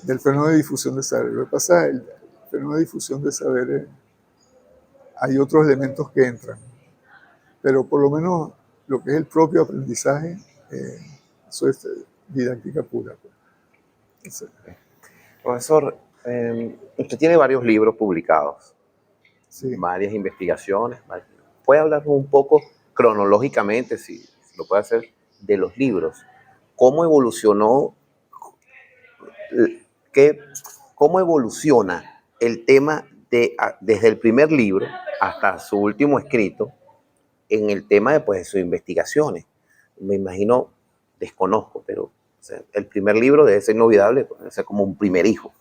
del fenómeno de difusión de saber. Lo que pasa es el fenómeno de difusión de saber, hay otros elementos que entran, pero por lo menos lo que es el propio aprendizaje, eso es didáctica pura. Pues. Profesor, usted tiene varios libros publicados, Sí. varias investigaciones. ¿Puede hablarnos un poco cronológicamente, si lo puede hacer, de los libros? ¿Cómo evolucionó, cómo evoluciona el tema desde el primer libro hasta su último escrito en el tema de, pues, de sus investigaciones? Me imagino, desconozco, pero o sea, el primer libro debe ser inolvidable, debe ser como un primer hijo.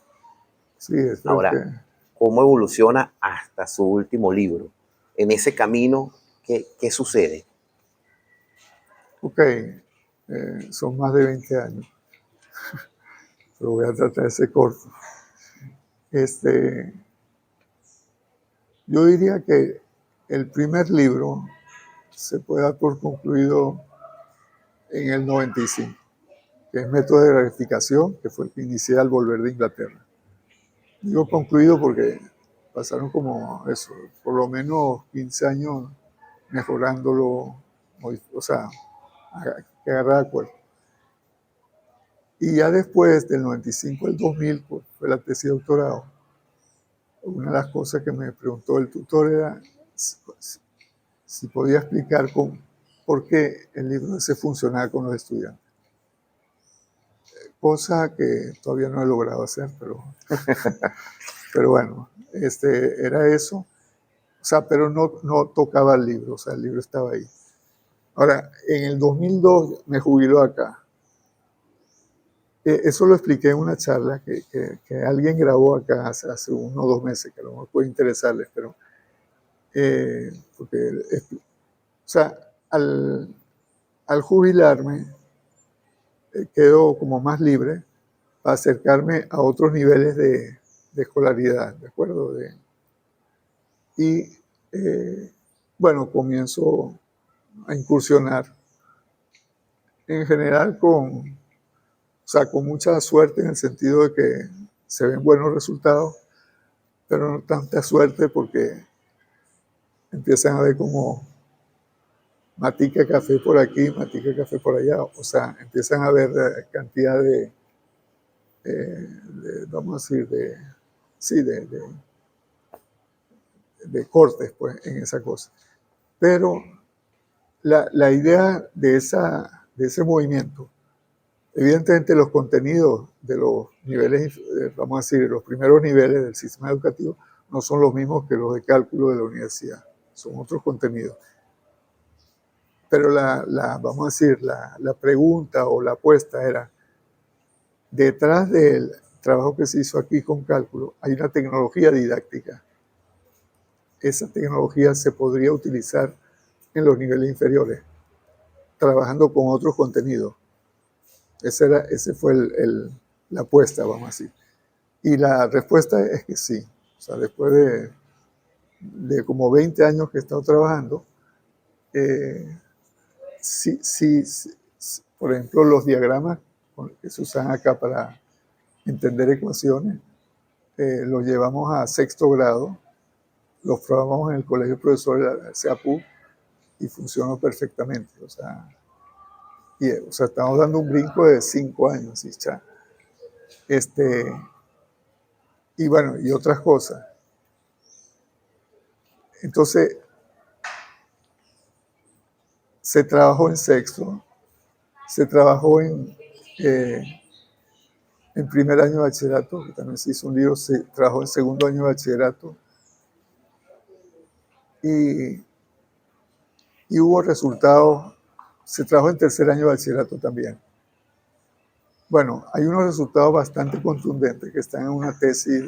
Sí, eso Ahora, es que... ¿cómo evoluciona hasta su último libro? En ese camino, ¿qué sucede? Ok, son más de 20 años, pero voy a tratar de ser corto. Yo diría que el primer libro se puede dar por concluido en el 95, que es Método de Gratificación, que fue el que inicié al volver de Inglaterra. Digo concluido porque pasaron como eso, por lo menos 15 años mejorándolo, o sea, que agarrar de acuerdo. Y ya después del 95 al 2000, pues, fue la tesis de doctorado. Una de las cosas que me preguntó el tutor era si podía explicar por qué el libro ese funcionaba con los estudiantes. Cosa que todavía no he logrado hacer, pero bueno, era eso. O sea, pero no tocaba el libro, o sea, el libro estaba ahí. Ahora, en el 2002 me jubiló acá. Eso lo expliqué en una charla que alguien grabó acá hace 1 o 2 meses, que a lo mejor puede interesarles, pero porque, o sea, al jubilarme quedo como más libre para acercarme a otros niveles de escolaridad, ¿de acuerdo? Y bueno, comienzo a incursionar en general con mucha suerte en el sentido de que se ven buenos resultados, pero no tanta suerte porque empiezan a ver como matica café por aquí, matica café por allá, o sea, empiezan a ver cantidad vamos a decir, sí, de cortes pues, en esa cosa. Pero la idea de ese movimiento, evidentemente los contenidos de los niveles, vamos a decir, los primeros niveles del sistema educativo no son los mismos que los de cálculo de la universidad, son otros contenidos. Pero vamos a decir, la pregunta o la apuesta era, detrás del trabajo que se hizo aquí con cálculo, hay una tecnología didáctica. Esa tecnología se podría utilizar en los niveles inferiores, trabajando con otros contenidos. Ese fue la apuesta, vamos a decir. Y la respuesta es que sí. O sea, después de como 20 años que he estado trabajando, sí, por ejemplo, los diagramas que se usan acá para entender ecuaciones, los llevamos a sexto grado, los probamos en el colegio de profesores de la CAPU y funcionó perfectamente. O sea, estamos dando un brinco de 5 años. Y bueno, y otras cosas. Entonces, se trabajó en sexto, se trabajó en primer año de bachillerato, que también se hizo un libro, se trabajó en segundo año de bachillerato, y hubo resultados, se trabajó en tercer año de bachillerato también. Bueno, hay unos resultados bastante contundentes que están en una tesis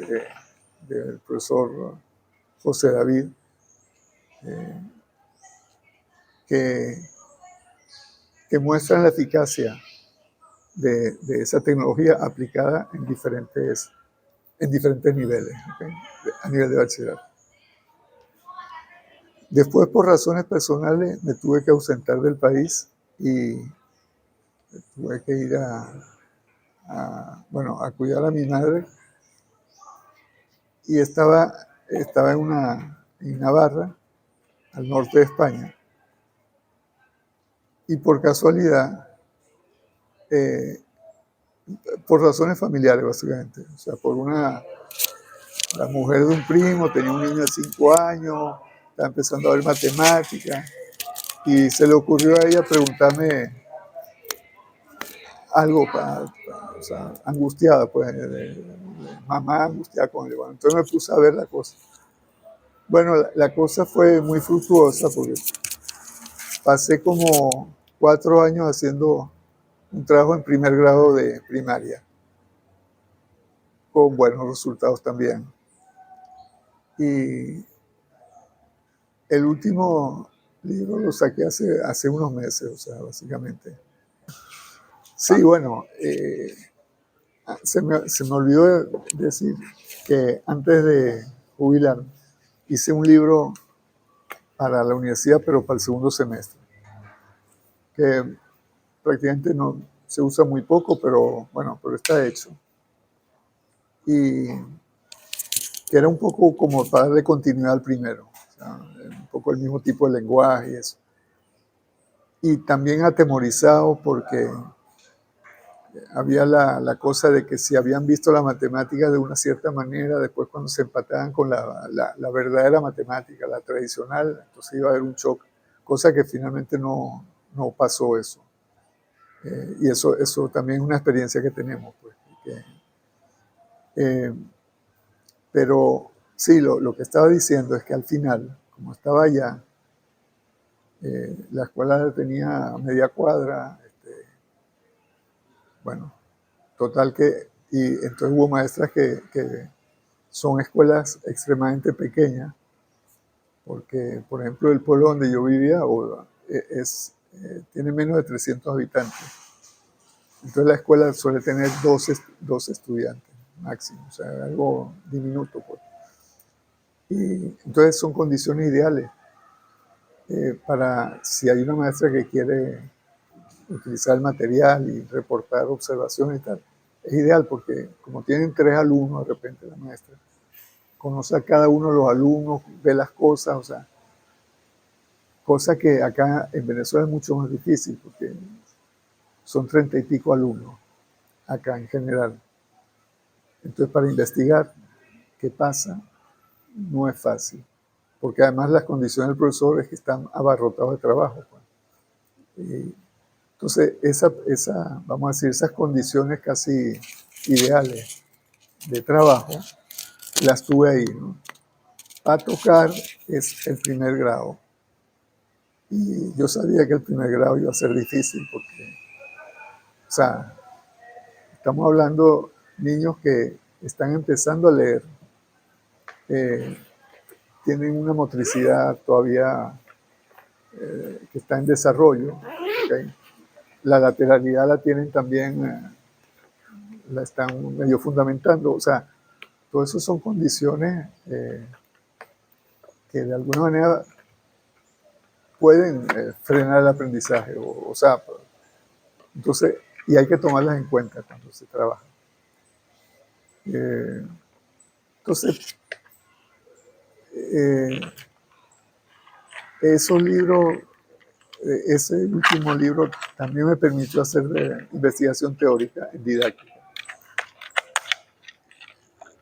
del profesor José David, que muestran la eficacia de esa tecnología aplicada en diferentes niveles, ¿okay? A nivel de bachillerato. Después, por razones personales, me tuve que ausentar del país y tuve que ir a cuidar a mi madre. Y estaba en Navarra, al norte de España. Y por casualidad, por razones familiares, básicamente. O sea, la mujer de un primo tenía un niño de 5 años, estaba empezando a ver matemáticas, y se le ocurrió a ella preguntarme algo o sea, angustiada, pues, mamá angustiada con él. Bueno, entonces me puse a ver la cosa. Bueno, la cosa fue muy fructuosa porque pasé como 4 años haciendo un trabajo en primer grado de primaria, con buenos resultados también. Y el último libro lo saqué hace unos meses, o sea, básicamente. Sí, bueno, se me olvidó decir que antes de jubilarme hice un libro para la universidad, pero para el segundo semestre, que prácticamente no se usa muy poco, pero bueno, pero está hecho. Y que era un poco como para darle continuidad al primero, o sea, un poco el mismo tipo de lenguaje y eso. Y también atemorizado porque había la cosa de que si habían visto la matemática de una cierta manera, después cuando se empataban con la verdadera matemática, la tradicional, entonces iba a haber un choque, cosa que finalmente no pasó eso. Y eso también es una experiencia que tenemos. Pues, pero sí, lo que estaba diciendo es que al final, como estaba allá, la escuela tenía media cuadra, bueno, total y entonces hubo maestras que son escuelas extremadamente pequeñas, porque, por ejemplo, el pueblo donde yo vivía tiene menos de 300 habitantes. Entonces la escuela suele tener dos estudiantes máximo, o sea, algo diminuto, pues. Y entonces son condiciones ideales para si hay una maestra que quiere utilizar el material y reportar observaciones y tal. Es ideal porque como tienen 3 alumnos, de repente la maestra conoce a cada uno de los alumnos, ve las cosas, o sea, cosa que acá en Venezuela es mucho más difícil porque son 30 y pico alumnos acá en general. Entonces para investigar qué pasa no es fácil, porque además las condiciones del profesor es que están abarrotados de trabajo, pues. Y entonces vamos a decir, esas condiciones casi ideales de trabajo las tuve ahí, ¿no? A tocar es el primer grado. Y yo sabía que el primer grado iba a ser difícil porque, o sea, estamos hablando de niños que están empezando a leer, tienen una motricidad todavía que está en desarrollo, ¿okay? La lateralidad la tienen también, la están medio fundamentando, o sea, todo eso son condiciones que de alguna manera pueden frenar el aprendizaje, o sea, entonces, y hay que tomarlas en cuenta cuando se trabaja. Entonces, esos libros, ese último libro también me permitió hacer investigación teórica en didáctica,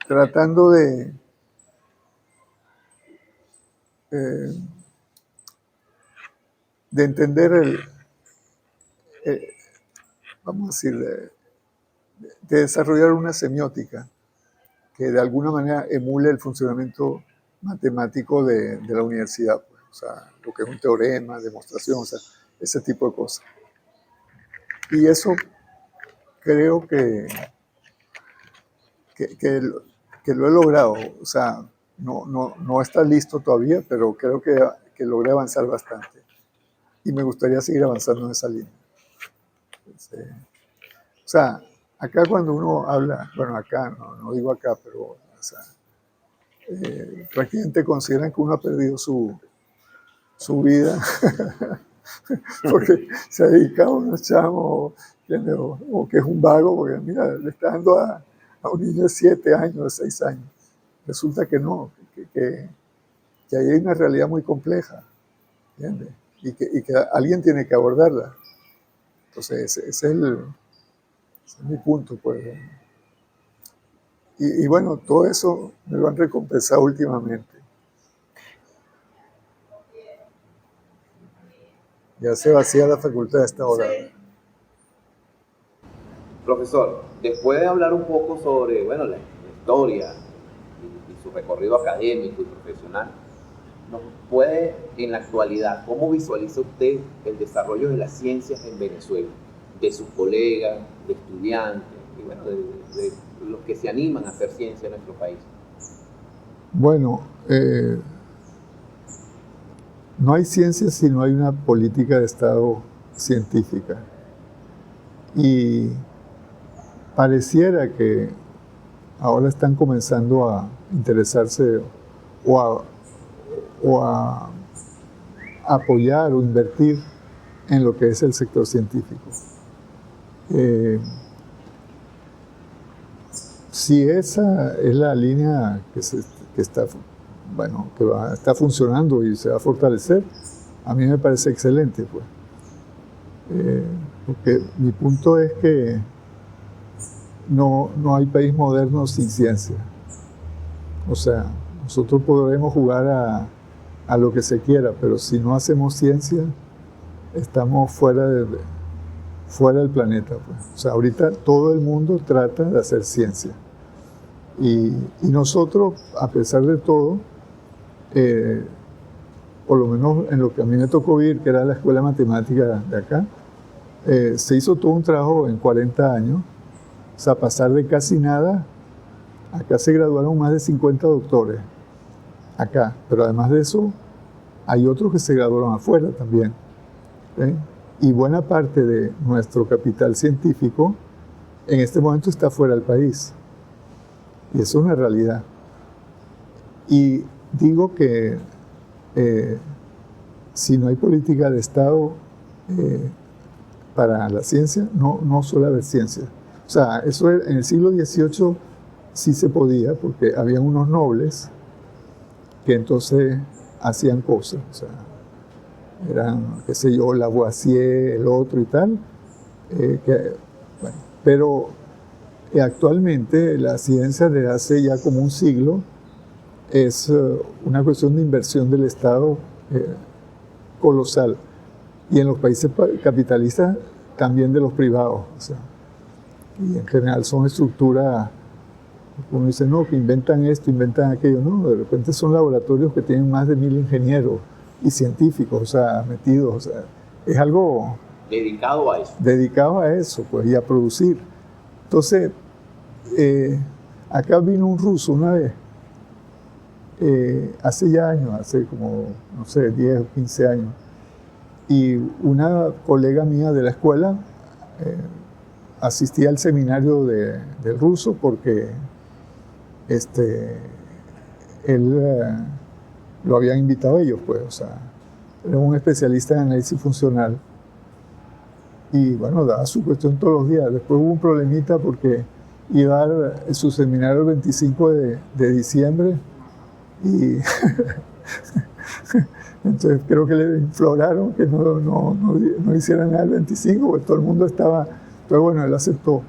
tratando eh, de entender vamos a decir, de desarrollar una semiótica que de alguna manera emule el funcionamiento matemático de la universidad, pues. O sea, lo que es un teorema, demostración, o sea, ese tipo de cosas. Y eso creo que lo he logrado, o sea, no está listo todavía, pero creo que logré avanzar bastante. Y me gustaría seguir avanzando en esa línea. Entonces, o sea, acá cuando uno habla, bueno, acá, no digo acá, pero o sea, prácticamente consideran que uno ha perdido su vida porque se ha dedicado a unos chamos o que es un vago, porque mira, le está dando a un niño de 7 años, de 6 años. Resulta que no, que ahí hay una realidad muy compleja, ¿entiendes? Y que alguien tiene que abordarla. Entonces, ese es mi punto, pues. Y bueno, todo eso me lo han recompensado últimamente. Ya se vacía la facultad a esta hora. Sí. Profesor, después de hablar un poco sobre, bueno, la historia y su recorrido académico y profesional, ¿nos puede, en la actualidad, cómo visualiza usted el desarrollo de las ciencias en Venezuela? De sus colegas, de estudiantes, y bueno, de los que se animan a hacer ciencia en nuestro país. Bueno, no hay ciencia si no hay una política de Estado científica. Y pareciera que ahora están comenzando a interesarse o a apoyar o invertir en lo que es el sector científico. Si esa es la línea que está funcionando y se va a fortalecer, a mí me parece excelente, pues. Porque mi punto es que no hay país moderno sin ciencia. O sea, nosotros podremos jugar a lo que se quiera, pero si no hacemos ciencia, estamos fuera del planeta, pues. O sea, ahorita todo el mundo trata de hacer ciencia. Y nosotros, a pesar de todo, por lo menos en lo que a mí me tocó vivir, que era la escuela matemática de acá, se hizo todo un trabajo en 40 años, o sea, pasar de casi nada, acá se graduaron más de 50 doctores, acá, pero además de eso, hay otros que se graduaron afuera también, ¿sí? Y buena parte de nuestro capital científico en este momento está fuera del país. Y eso es una realidad. Y digo que si no hay política de Estado para la ciencia, no suele haber ciencia. O sea, eso en el siglo XVIII sí se podía, porque había unos nobles que entonces hacían cosas. O sea, eran, qué sé yo, Lavoisier, el otro y tal. Bueno, pero actualmente la ciencia desde hace ya como un siglo es una cuestión de inversión del Estado colosal. Y en los países capitalistas también de los privados. O sea, y en general son estructuras, uno dice, no, que inventan esto, inventan aquello. No, de repente son laboratorios que tienen más de 1000 ingenieros y científicos, o sea, metidos. O sea, es algo dedicado a eso. Dedicado a eso, pues, y a producir. Entonces, acá vino un ruso una vez, hace ya años, hace como, no sé, 10 o 15 años, y una colega mía de la escuela asistía al seminario del ruso porque él lo habían invitado a ellos, pues, o sea, era un especialista en análisis funcional. Y bueno, daba su cuestión todos los días. Después hubo un problemita porque iba a dar su seminario el 25 de diciembre y entonces creo que le imploraron que no hiciera nada el 25 porque todo el mundo estaba. Pero bueno, él aceptó.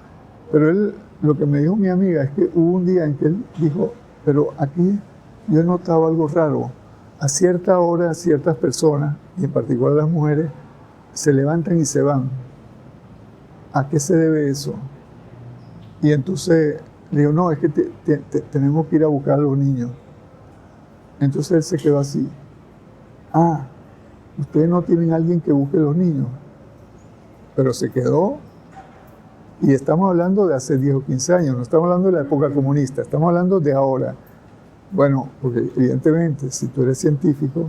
Pero él, lo que me dijo mi amiga es que hubo un día en que él dijo, pero aquí yo he notado algo raro. A cierta hora, ciertas personas, y en particular las mujeres, se levantan y se van. ¿A qué se debe eso? Y entonces le digo, no, es que tenemos que ir a buscar a los niños. Entonces él se quedó así. Ah, ustedes no tienen a alguien que busque a los niños. Pero se quedó, y estamos hablando de hace 10 o 15 años, no estamos hablando de la época comunista, estamos hablando de ahora. Bueno, porque evidentemente, si tú eres científico,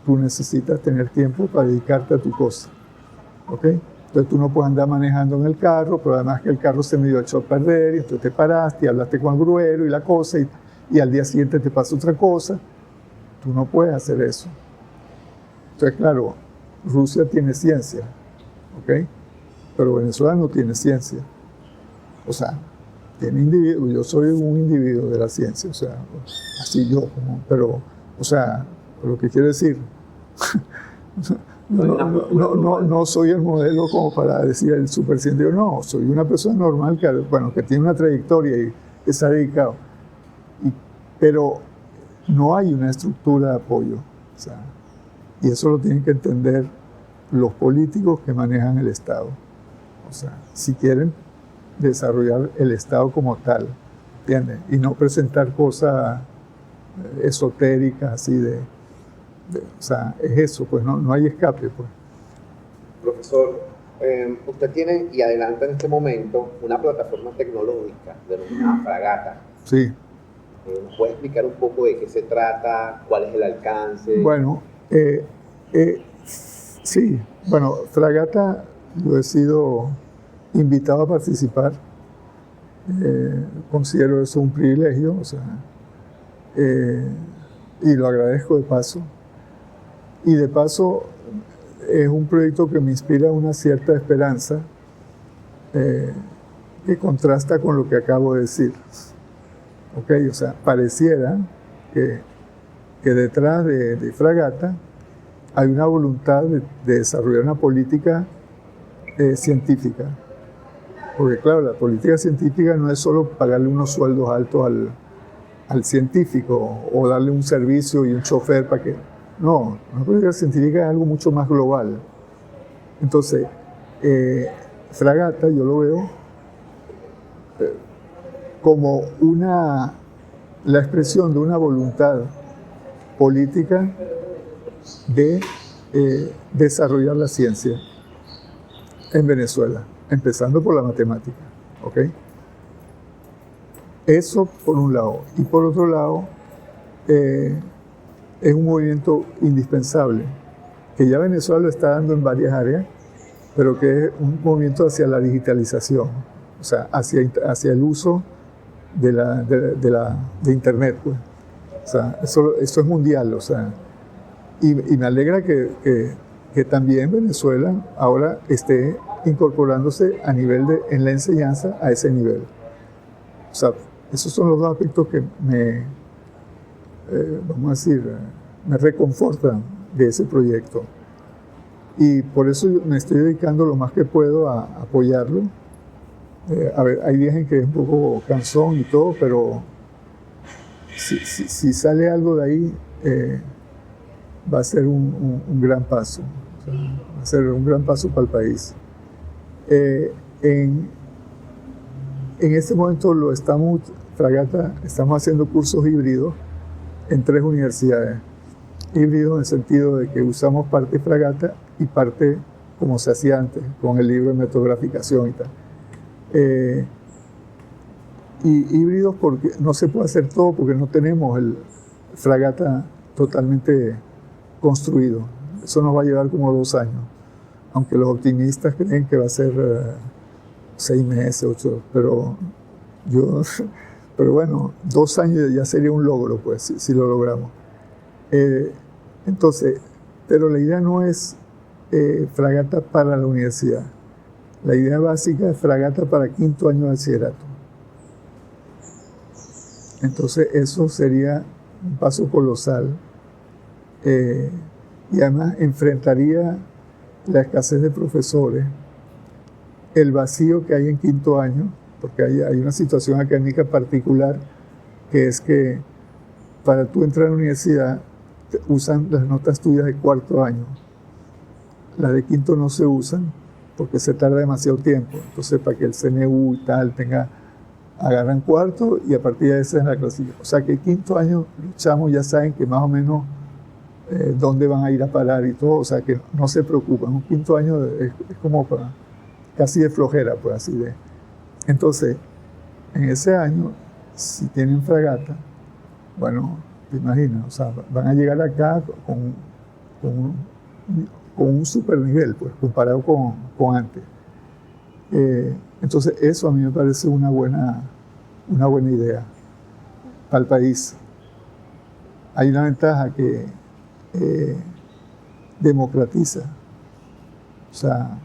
tú necesitas tener tiempo para dedicarte a tu cosa. ¿Ok? Entonces tú no puedes andar manejando en el carro, pero además que el carro se medio echó a perder, y entonces te paraste y hablaste con el gruero y la cosa, y al día siguiente te pasa otra cosa. Tú no puedes hacer eso. Entonces, claro, Rusia tiene ciencia, ¿ok? Pero Venezuela no tiene ciencia. O sea, tiene individuos. Yo soy un individuo de la ciencia, o sea, así yo, pero, o sea, lo que quiero decir, no soy el modelo como para decir el supercientífico, no, soy una persona normal que tiene una trayectoria y que se ha dedicado. Pero no hay una estructura de apoyo, o sea, y eso lo tienen que entender los políticos que manejan el Estado. O sea, si quieren desarrollar el Estado como tal, ¿entiendes? Y no presentar cosas esotéricas así o sea, es eso, pues no hay escape, pues. Profesor, usted tiene y adelanta en este momento una plataforma tecnológica denominada Fragata. Sí. ¿Nos puede explicar un poco de qué se trata, cuál es el alcance? Bueno, sí. Bueno, Fragata, yo he sido invitado a participar. Considero eso un privilegio, o sea, y lo agradezco de paso. Y de paso, es un proyecto que me inspira una cierta esperanza que contrasta con lo que acabo de decir. ¿Ok? O sea, pareciera que detrás de Fragata hay una voluntad de desarrollar una política científica. Porque claro, la política científica no es solo pagarle unos sueldos altos al científico o darle un servicio y un chofer para que... No, la política científica es algo mucho más global. Entonces, Fragata yo lo veo como la expresión de una voluntad política de desarrollar la ciencia en Venezuela, empezando por la matemática, ¿ok? Eso por un lado. Y por otro lado, es un movimiento indispensable, que ya Venezuela lo está dando en varias áreas, pero que es un movimiento hacia la digitalización, o sea, hacia el uso de Internet, pues. O sea, eso es mundial, o sea, y me alegra que también Venezuela ahora esté incorporándose en la enseñanza a ese nivel. O sea, esos son los dos aspectos que vamos a decir, me reconfortan de ese proyecto. Y por eso me estoy dedicando lo más que puedo a apoyarlo. A ver, hay días en que es un poco cansón y todo, pero si sale algo de ahí, va a ser un gran paso. O sea, va a ser un gran paso para el país. En este momento Fragata, estamos haciendo cursos híbridos en 3 universidades. Híbridos en el sentido de que usamos parte Fragata y parte como se hacía antes, con el libro de metograficación y tal. Y híbridos porque no se puede hacer todo porque no tenemos el Fragata totalmente construido. Eso nos va a llevar como 2 años, aunque los optimistas creen que va a ser 6 meses, 8, pero bueno, 2 años ya sería un logro, pues, si lo logramos. Entonces, pero la idea no es Fragata para la universidad. La idea básica es Fragata para 5º año de bachillerato. Entonces, eso sería un paso colosal. Y además enfrentaría la escasez de profesores, el vacío que hay en 5º año, porque hay una situación académica particular, que es que para tú entrar a la universidad usan las notas tuyas de 4º año. Las de 5º no se usan porque se tarda demasiado tiempo. Entonces, para que el CNU y tal agarran 4º y a partir de ese es la clasificación. O sea que el 5º año los chamos ya saben que más o menos dónde van a ir a parar y todo, o sea que no se preocupan. Un 5º año es como casi de flojera, pues así de. Entonces, en ese año, si tienen Fragata, bueno, te imaginas, o sea, van a llegar acá con un super nivel, pues, comparado con antes. Entonces, eso a mí me parece una buena idea para el país. Hay una ventaja que democratiza, o sea,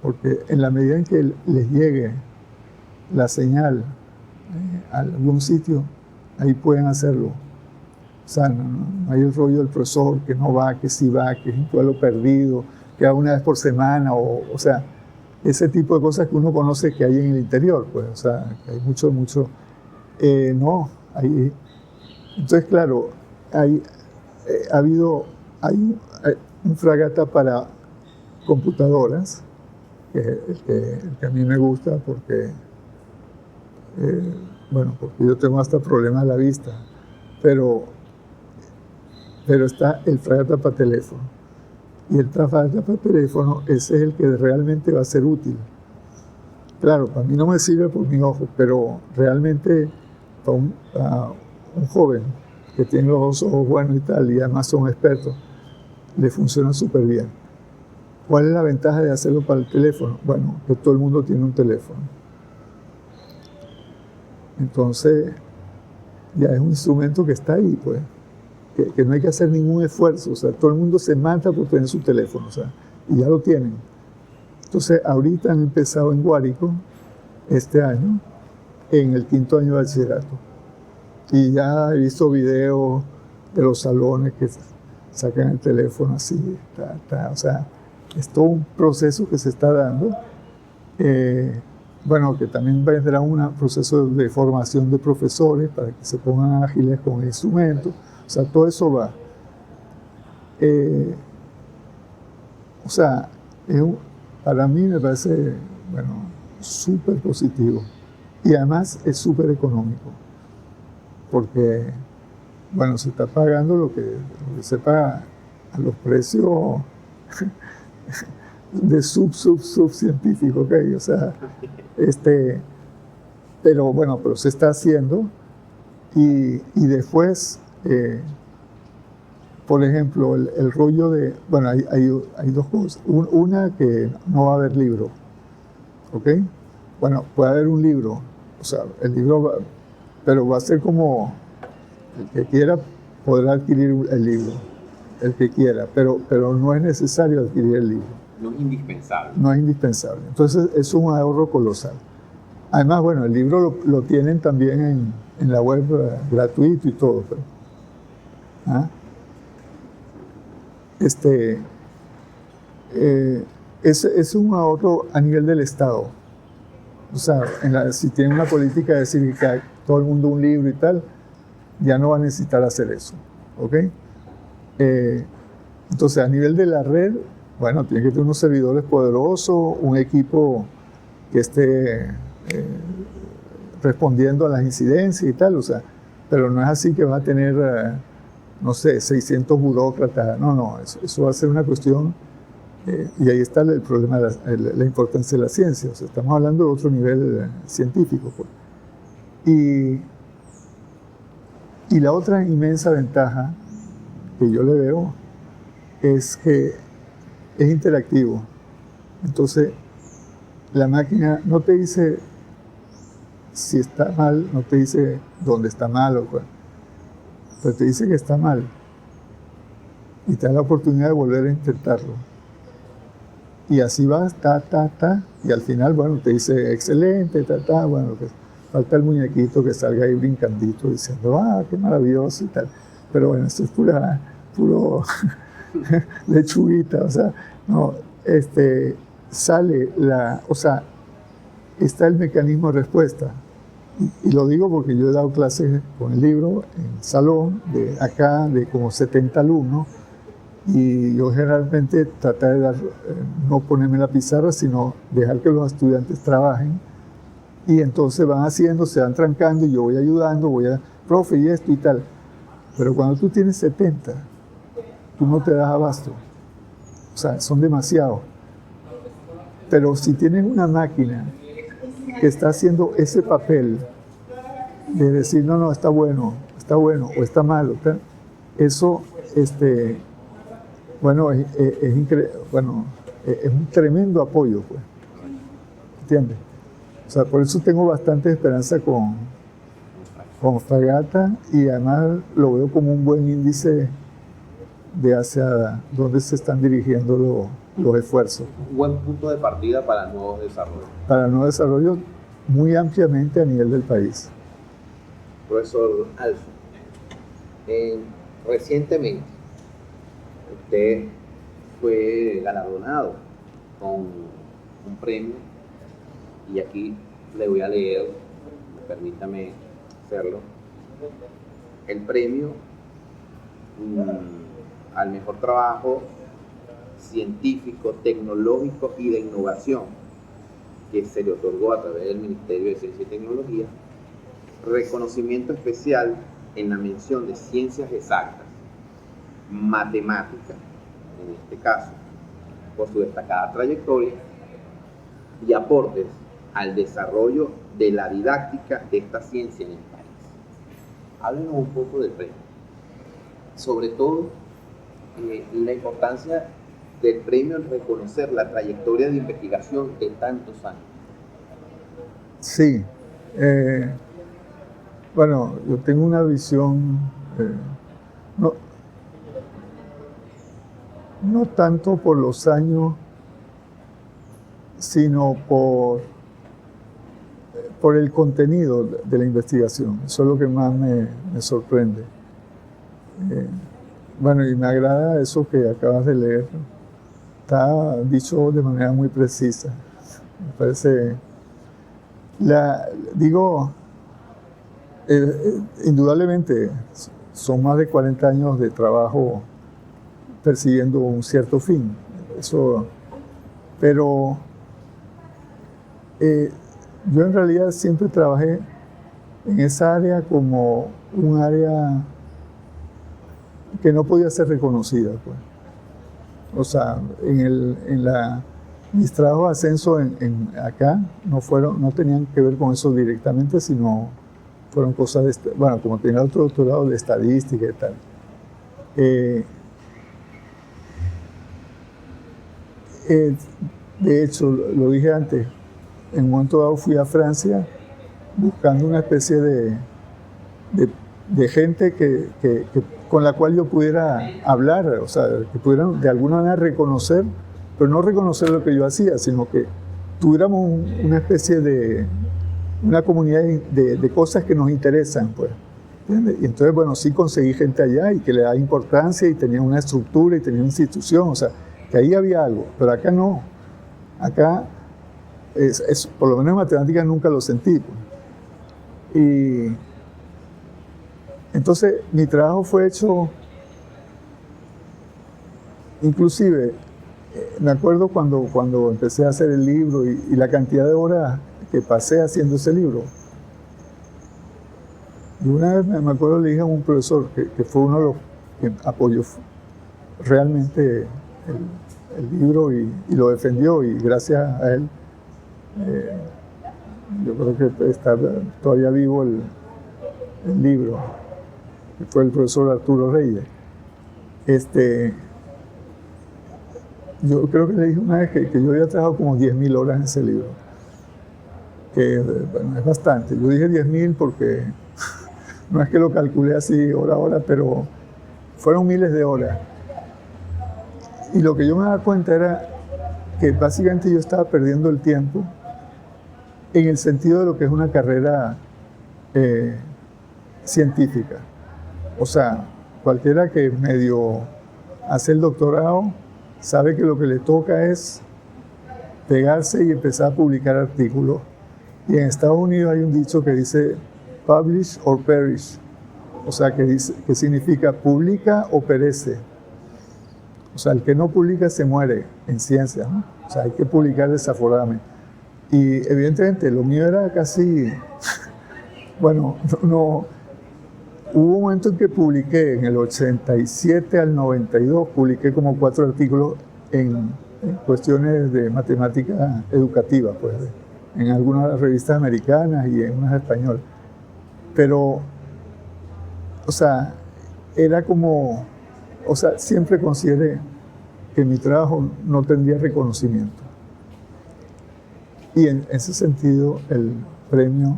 porque en la medida en que les llegue la señal a algún sitio, ahí pueden hacerlo. O sea, no hay el rollo del profesor que no va, que sí va, que es un pueblo perdido, que va una vez por semana, o sea, ese tipo de cosas que uno conoce que hay en el interior, pues, o sea, que hay mucho, no, hay. Entonces, claro, hay un Fragata para computadoras, que es el que a mí me gusta porque, porque yo tengo hasta problemas a la vista, pero está el Fragata para teléfono. Y el Fragata para teléfono, ese es el que realmente va a ser útil. Claro, para mí no me sirve por mi ojo, pero realmente para un joven que tiene los ojos buenos y tal, y además son expertos, le funciona súper bien. ¿Cuál es la ventaja de hacerlo para el teléfono? Bueno, que todo el mundo tiene un teléfono. Entonces, ya es un instrumento que está ahí, pues, que no hay que hacer ningún esfuerzo. O sea, todo el mundo se mata por tener su teléfono, o sea, y ya lo tienen. Entonces, ahorita han empezado en Guárico, este año, en el 5º año de bachillerato. Y ya he visto videos de los salones que sacan el teléfono así, o sea, es todo un proceso que se está dando. Que también vendrá un proceso de formación de profesores para que se pongan ágiles con el instrumento. O sea, todo eso va. Para mí me parece, súper positivo. Y además es súper económico. Porque, se está pagando lo que se paga a los precios de subcientífico, ¿ok? O sea, pero se está haciendo y después por ejemplo, el rollo de, bueno, hay dos cosas. Una, que no va a haber libro, ¿ok? Bueno, puede haber un libro, o sea, el libro va, pero va a ser como el que quiera podrá adquirir el libro, el que quiera, pero no es necesario adquirir el libro. No es indispensable. No es indispensable. Entonces, es un ahorro colosal. Además, bueno, el libro lo tienen también en la web gratuito y todo. Pero, ¿ah? Es un ahorro a nivel del Estado. O sea, si tiene una política de decir que todo el mundo un libro y tal, ya no va a necesitar hacer eso. ¿Ok? Entonces, a nivel de la red, bueno, tiene que tener unos servidores poderosos, un equipo que esté respondiendo a las incidencias y tal, o sea, pero no es así que va a tener, no sé, 600 burócratas, no, eso va a ser una cuestión, y ahí está el problema, la importancia de la ciencia, o sea, estamos hablando de otro nivel científico, pues. Y la otra inmensa ventaja que yo le veo es que es interactivo. Entonces, la máquina no te dice si está mal, no te dice dónde está mal, pero te dice que está mal. Y te da la oportunidad de volver a intentarlo. Y así vas, y al final, bueno, te dice excelente, bueno, que falta el muñequito que salga ahí brincandito diciendo, qué maravilloso y tal. Pero bueno, esto es puro lechuguita, o sea, no, sale o sea, está el mecanismo de respuesta. Y lo digo porque yo he dado clases con el libro en salón, de como 70 alumnos, y yo generalmente trato de no ponerme en la pizarra, sino dejar que los estudiantes trabajen, y entonces van haciendo, se van trancando, y yo voy ayudando, profe, y esto y tal. Pero cuando tú tienes 70, tú no te das abasto. O sea, son demasiados. Pero si tienes una máquina que está haciendo ese papel de decir, no, está bueno, o está malo, eso, bueno, es un tremendo apoyo, pues. ¿Entiendes? O sea, por eso tengo bastante esperanza con Fragata, y además lo veo como un buen índice de hacia dónde se están dirigiendo los esfuerzos. Un buen punto de partida para nuevos desarrollos. Para nuevos desarrollos muy ampliamente a nivel del país. Profesor Alson, recientemente usted fue galardonado con un premio, y aquí le voy a leer, permítame hacerlo, el premio al mejor trabajo científico, tecnológico y de innovación que se le otorgó a través del Ministerio de Ciencia y Tecnología, reconocimiento especial en la mención de ciencias exactas, matemáticas, en este caso, por su destacada trayectoria y aportes al desarrollo de la didáctica de esta ciencia en el país. Háblenos un poco del premio, sobre todo la importancia del premio en reconocer la trayectoria de investigación de tantos años. Sí, bueno, yo tengo una visión, no tanto por los años, sino por el contenido de la investigación. Eso es lo que más me sorprende. Bueno, y me agrada eso que acabas de leer. Está dicho de manera muy precisa. Me parece... indudablemente son más de 40 años de trabajo persiguiendo un cierto fin. Pero yo en realidad siempre trabajé en esa área como un área que no podía ser reconocida, pues. O sea, mis trabajos de ascenso acá no tenían que ver con eso directamente, sino fueron cosas como tenía otro doctorado de estadística y tal. Eh, de hecho, lo dije antes, en un momento dado fui a Francia buscando una especie de gente con la cual yo pudiera hablar, o sea, que pudieran de alguna manera reconocer, pero no reconocer lo que yo hacía, sino que tuviéramos una especie de una comunidad de cosas que nos interesan, pues. ¿Entiendes? Y entonces, bueno, sí conseguí gente allá y que le da importancia y tenía una estructura y tenía una institución, o sea, que ahí había algo, pero acá no. Acá, por lo menos en matemáticas nunca lo sentí, pues. Y entonces mi trabajo fue hecho, inclusive, me acuerdo cuando empecé a hacer el libro y la cantidad de horas que pasé haciendo ese libro. Y una vez me acuerdo le dije a un profesor que fue uno de los que apoyó realmente el libro y lo defendió, y gracias a él yo creo que está todavía vivo el libro, que fue el profesor Arturo Reyes. Yo creo que le dije una vez que yo había trabajado como 10.000 horas en ese libro, que bueno, es bastante. Yo dije 10.000 porque no es que lo calculé así hora a hora, pero fueron miles de horas. Y lo que yo me daba cuenta era que básicamente yo estaba perdiendo el tiempo en el sentido de lo que es una carrera científica. O sea, cualquiera que medio hace el doctorado sabe que lo que le toca es pegarse y empezar a publicar artículos. Y en Estados Unidos hay un dicho que dice publish or perish, o sea, que significa publica o perece. O sea, el que no publica se muere en ciencia, ¿no? O sea, hay que publicar desaforadamente. Y evidentemente lo mío era casi, bueno, no. Hubo un momento en que publiqué, en el 87 al 92, publiqué como 4 artículos en cuestiones de matemática educativa, pues, en algunas revistas americanas y en unas españolas. Pero, o sea, era como, o sea, siempre consideré que mi trabajo no tendría reconocimiento. Y en ese sentido, el premio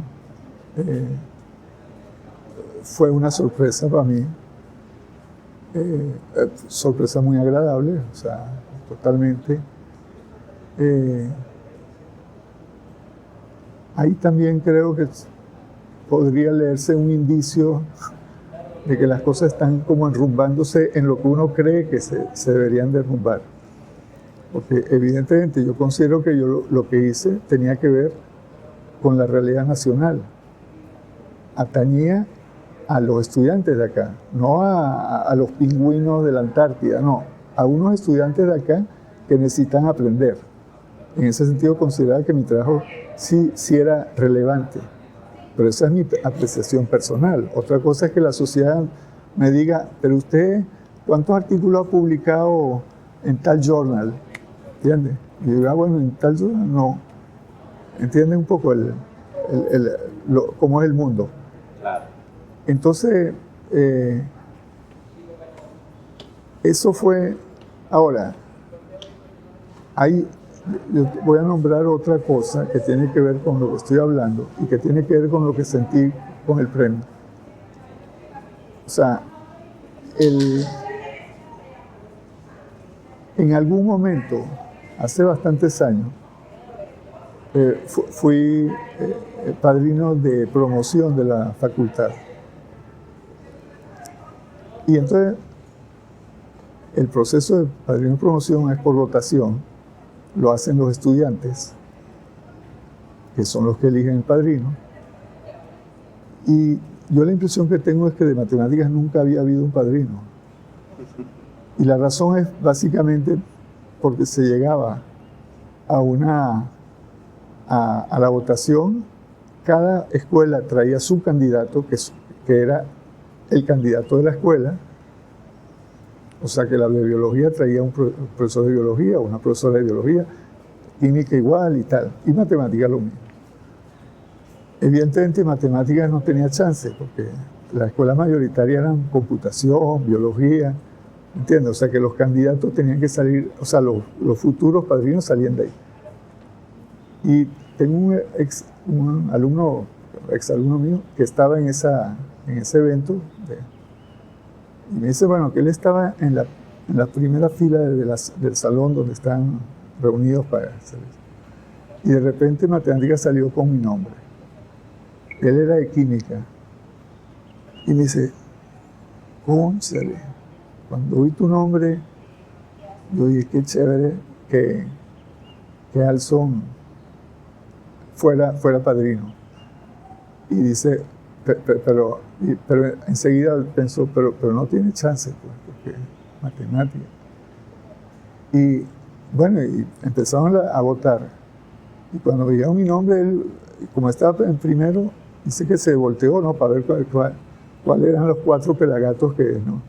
fue una sorpresa para mí, sorpresa muy agradable, o sea, totalmente. Ahí también creo que podría leerse un indicio de que las cosas están como enrumbándose en lo que uno cree que se deberían derrumbar. Porque evidentemente yo considero que yo lo que hice tenía que ver con la realidad nacional. Atañía a los estudiantes de acá, no a los pingüinos de la Antártida, no, a unos estudiantes de acá que necesitan aprender. En ese sentido consideraba que mi trabajo sí era relevante, pero esa es mi apreciación personal. Otra cosa es que la sociedad me diga, pero usted, ¿cuántos artículos ha publicado en tal journal? ¿Entiende? Y yo digo, bueno, en tal journal no. ¿Entiende un poco cómo es el mundo? Claro. Entonces, eso fue. Ahora, yo voy a nombrar otra cosa que tiene que ver con lo que estoy hablando y que tiene que ver con lo que sentí con el premio. O sea, en algún momento, hace bastantes años, fui padrino de promoción de la facultad. Y entonces, el proceso de padrino de promoción es por votación, lo hacen los estudiantes, que son los que eligen el padrino. Y yo la impresión que tengo es que de matemáticas nunca había habido un padrino. Y la razón es básicamente porque se llegaba a la votación, cada escuela traía su candidato, que era el candidato de la escuela. O sea que la de biología traía un profesor de biología, una profesora de biología, química igual y tal, y matemática lo mismo. Evidentemente matemáticas no tenía chance, porque la escuela mayoritaria eran computación, biología, ¿entiendes? O sea, que los candidatos tenían que salir, o sea, los futuros padrinos salían de ahí. Y tengo un exalumno mío que estaba en ese evento, y me dice, bueno, que él estaba en la primera fila del salón donde están reunidos para hacer eso. Y de repente matemática salió con mi nombre. Él era de química. Y me dice, cónchale, cuando vi tu nombre, yo dije, qué chévere que Alson fuera padrino. Y dice, pero enseguida pensó, pero no tiene chance, pues, porque matemática. Y bueno, y empezaron a votar. Y cuando veía mi nombre, él, como estaba en primero, dice que se volteó, ¿no? Para ver cuáles eran los 4 pelagatos que, ¿no?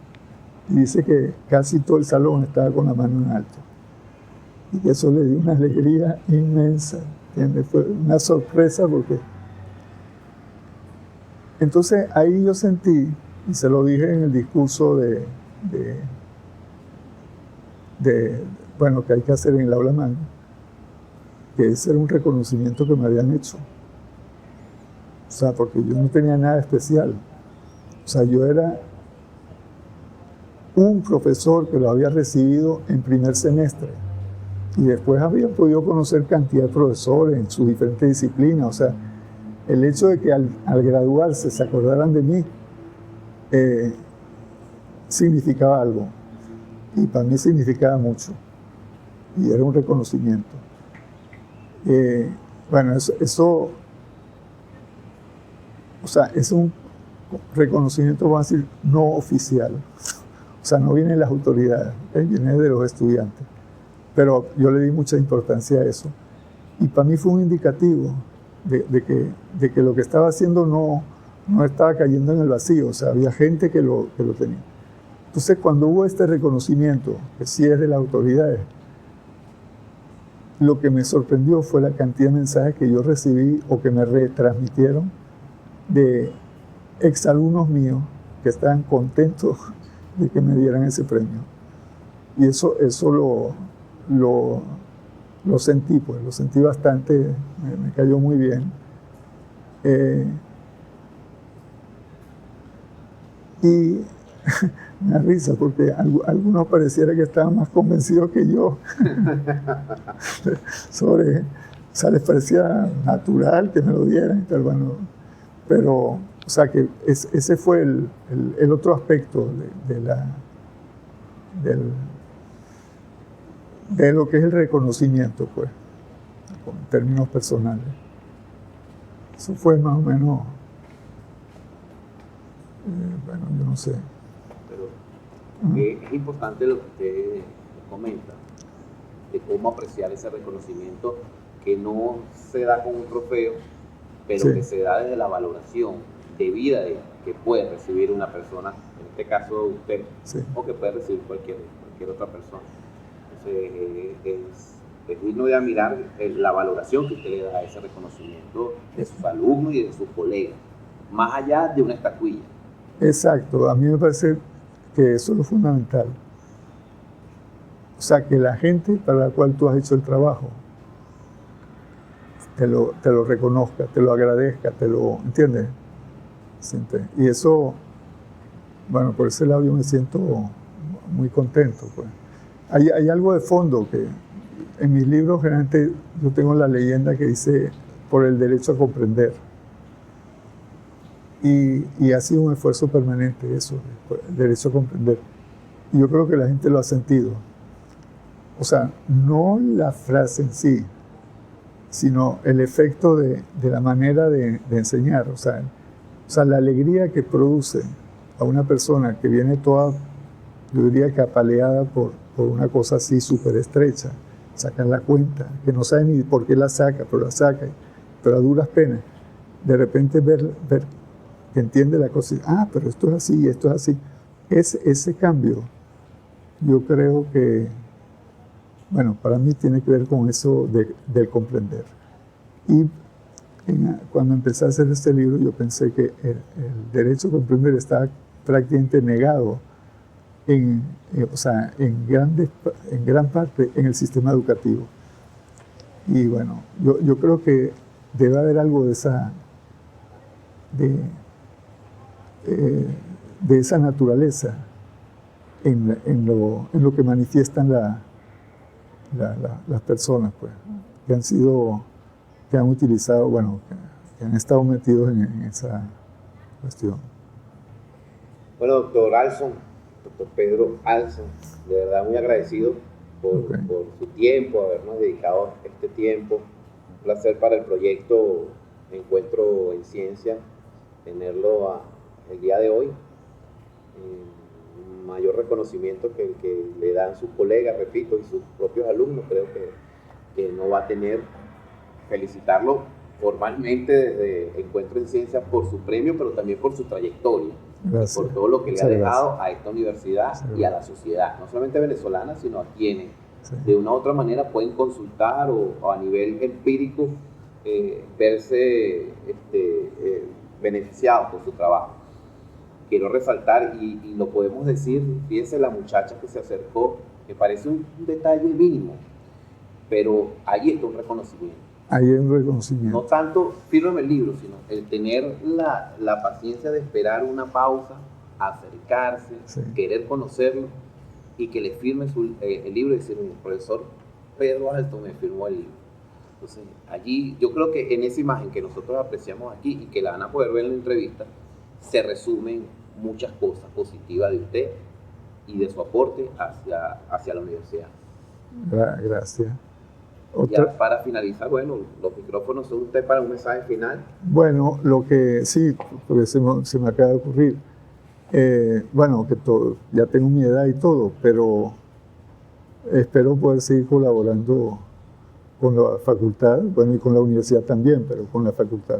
Y dice que casi todo el salón estaba con la mano en alto. Y que eso le dio una alegría inmensa, ¿entiendes? Fue una sorpresa porque... Entonces ahí yo sentí, y se lo dije en el discurso bueno, que hay que hacer en el aula magna, que ese era un reconocimiento que me habían hecho. O sea, porque yo no tenía nada especial. O sea, yo era un profesor que lo había recibido en primer semestre. Y después había podido conocer cantidad de profesores en sus diferentes disciplinas. O sea, el hecho de que al graduarse se acordaran de mí significaba algo. Y para mí significaba mucho. Y era un reconocimiento. Bueno, eso, o sea, es un reconocimiento, vamos a decir, no oficial. O sea, no viene de las autoridades, viene de los estudiantes. Pero yo le di mucha importancia a eso. Y para mí fue un indicativo de que lo que estaba haciendo no estaba cayendo en el vacío. O sea, había gente que lo tenía. Entonces, cuando hubo este reconocimiento, que sí es de las autoridades, lo que me sorprendió fue la cantidad de mensajes que yo recibí o que me retransmitieron de exalumnos míos que estaban contentos de que me dieran ese premio. Y eso lo sentí, pues, lo sentí bastante, me cayó muy bien. Y me da risa porque algunos pareciera que estaban más convencidos que yo sobre, o sea, les parecía natural que me lo dieran y tal, bueno, pero, o sea, que ese fue el otro aspecto de lo que es el reconocimiento, pues, en términos personales. Eso fue más o menos, bueno, yo no sé. Es importante lo que usted comenta, de cómo apreciar ese reconocimiento que no se da con un trofeo, pero Sí. que se da desde la valoración de vida que puede recibir una persona, en este caso usted, Sí. o que puede recibir cualquier otra persona. Entonces, es digno de admirar la valoración que usted le da a ese reconocimiento de sus alumnos y de sus colegas, más allá de una estatuilla. Exacto, a mí me parece que eso es lo fundamental. O sea, que la gente para la cual tú has hecho el trabajo te lo reconozca, te lo agradezca, ¿entiendes? Y eso, bueno, por ese lado yo me siento muy contento, pues. Hay algo de fondo que en mis libros generalmente yo tengo la leyenda que dice por el derecho a comprender. Y ha sido un esfuerzo permanente eso, el derecho a comprender. Y yo creo que la gente lo ha sentido. O sea, no la frase en sí, sino el efecto de la manera de enseñar. O sea, la alegría que produce a una persona que viene toda, yo diría que apaleada por una cosa así súper estrecha, sacar la cuenta, que no sabe ni por qué la saca, pero a duras penas. De repente ver que entiende la cosa y pero esto es así y esto es así. Ese cambio, yo creo que, bueno, para mí tiene que ver con eso del comprender. Y cuando empecé a hacer este libro, yo pensé que el derecho a comprender estaba prácticamente negado o sea, en gran parte en el sistema educativo. Y bueno, yo creo que debe haber algo de esa naturaleza en lo que manifiestan las personas, pues, que han utilizado, bueno, que han estado metidos en esa cuestión. Bueno, doctor Pedro Alson, de verdad muy agradecido por su tiempo, habernos dedicado este tiempo. Un placer para el proyecto Encuentro en Ciencia tenerlo el día de hoy. Mayor reconocimiento que el que le dan sus colegas, repito, y sus propios alumnos, creo que no va a tener. Felicitarlo formalmente desde Encuentro en Ciencia por su premio, pero también por su trayectoria. Gracias. Por todo lo que le ha dejado a esta universidad y a la sociedad, no solamente venezolana, sino a quienes de una u otra manera pueden consultar o a nivel empírico verse beneficiados por su trabajo. Quiero resaltar, y lo podemos decir, fíjense la muchacha que se acercó, que parece un detalle mínimo, pero ahí está un reconocimiento. Ahí hay un reconocimiento. No tanto fírmame el libro, sino el tener la paciencia de esperar una pausa, acercarse, querer conocerlo y que le firme el libro y decir, el profesor Pedro Alson me firmó el libro. Entonces, allí yo creo que en esa imagen que nosotros apreciamos aquí y que la van a poder ver en la entrevista, se resumen muchas cosas positivas de usted y de su aporte hacia la universidad. Gracias. Ya para finalizar, bueno, los micrófonos son usted para un mensaje final. Bueno, lo que sí, porque se me acaba de ocurrir, bueno, que ya tengo mi edad y todo, pero espero poder seguir colaborando con la facultad, bueno, y con la universidad también, pero con la facultad.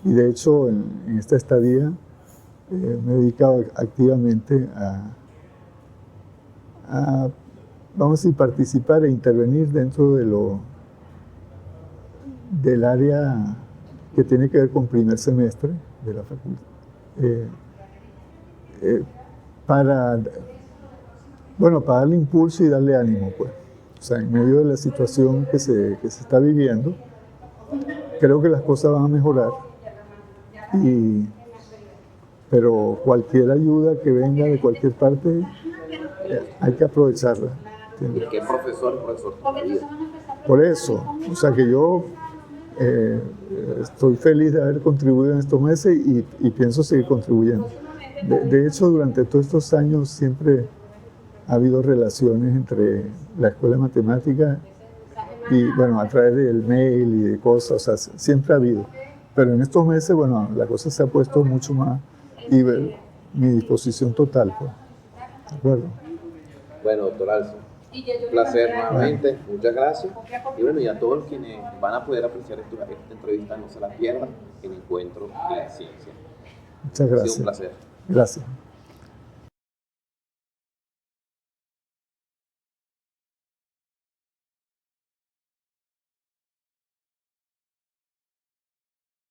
Y de hecho, en esta estadía me he dedicado activamente a vamos a decir, participar e intervenir dentro del área que tiene que ver con primer semestre de la facultad, para darle impulso y darle ánimo, pues. O sea, en medio de la situación que se está viviendo, creo que las cosas van a mejorar, pero cualquier ayuda que venga de cualquier parte, hay que aprovecharla. ¿Y qué profesor toda vida? Por eso, o sea que yo estoy feliz de haber contribuido en estos meses y pienso seguir contribuyendo. De hecho, durante todos estos años siempre ha habido relaciones entre la Escuela de Matemáticas y, bueno, a través del mail y de cosas, o sea, siempre ha habido. Pero en estos meses, bueno, la cosa se ha puesto mucho más y mi disposición total, pues. ¿De acuerdo? Bueno, doctor Alson, un placer nuevamente, muchas gracias. Y bueno, y a todos quienes van a poder apreciar esta entrevista, no se la pierdan en Encuentro en Ciencia. Muchas gracias. Ha sido un placer. Gracias.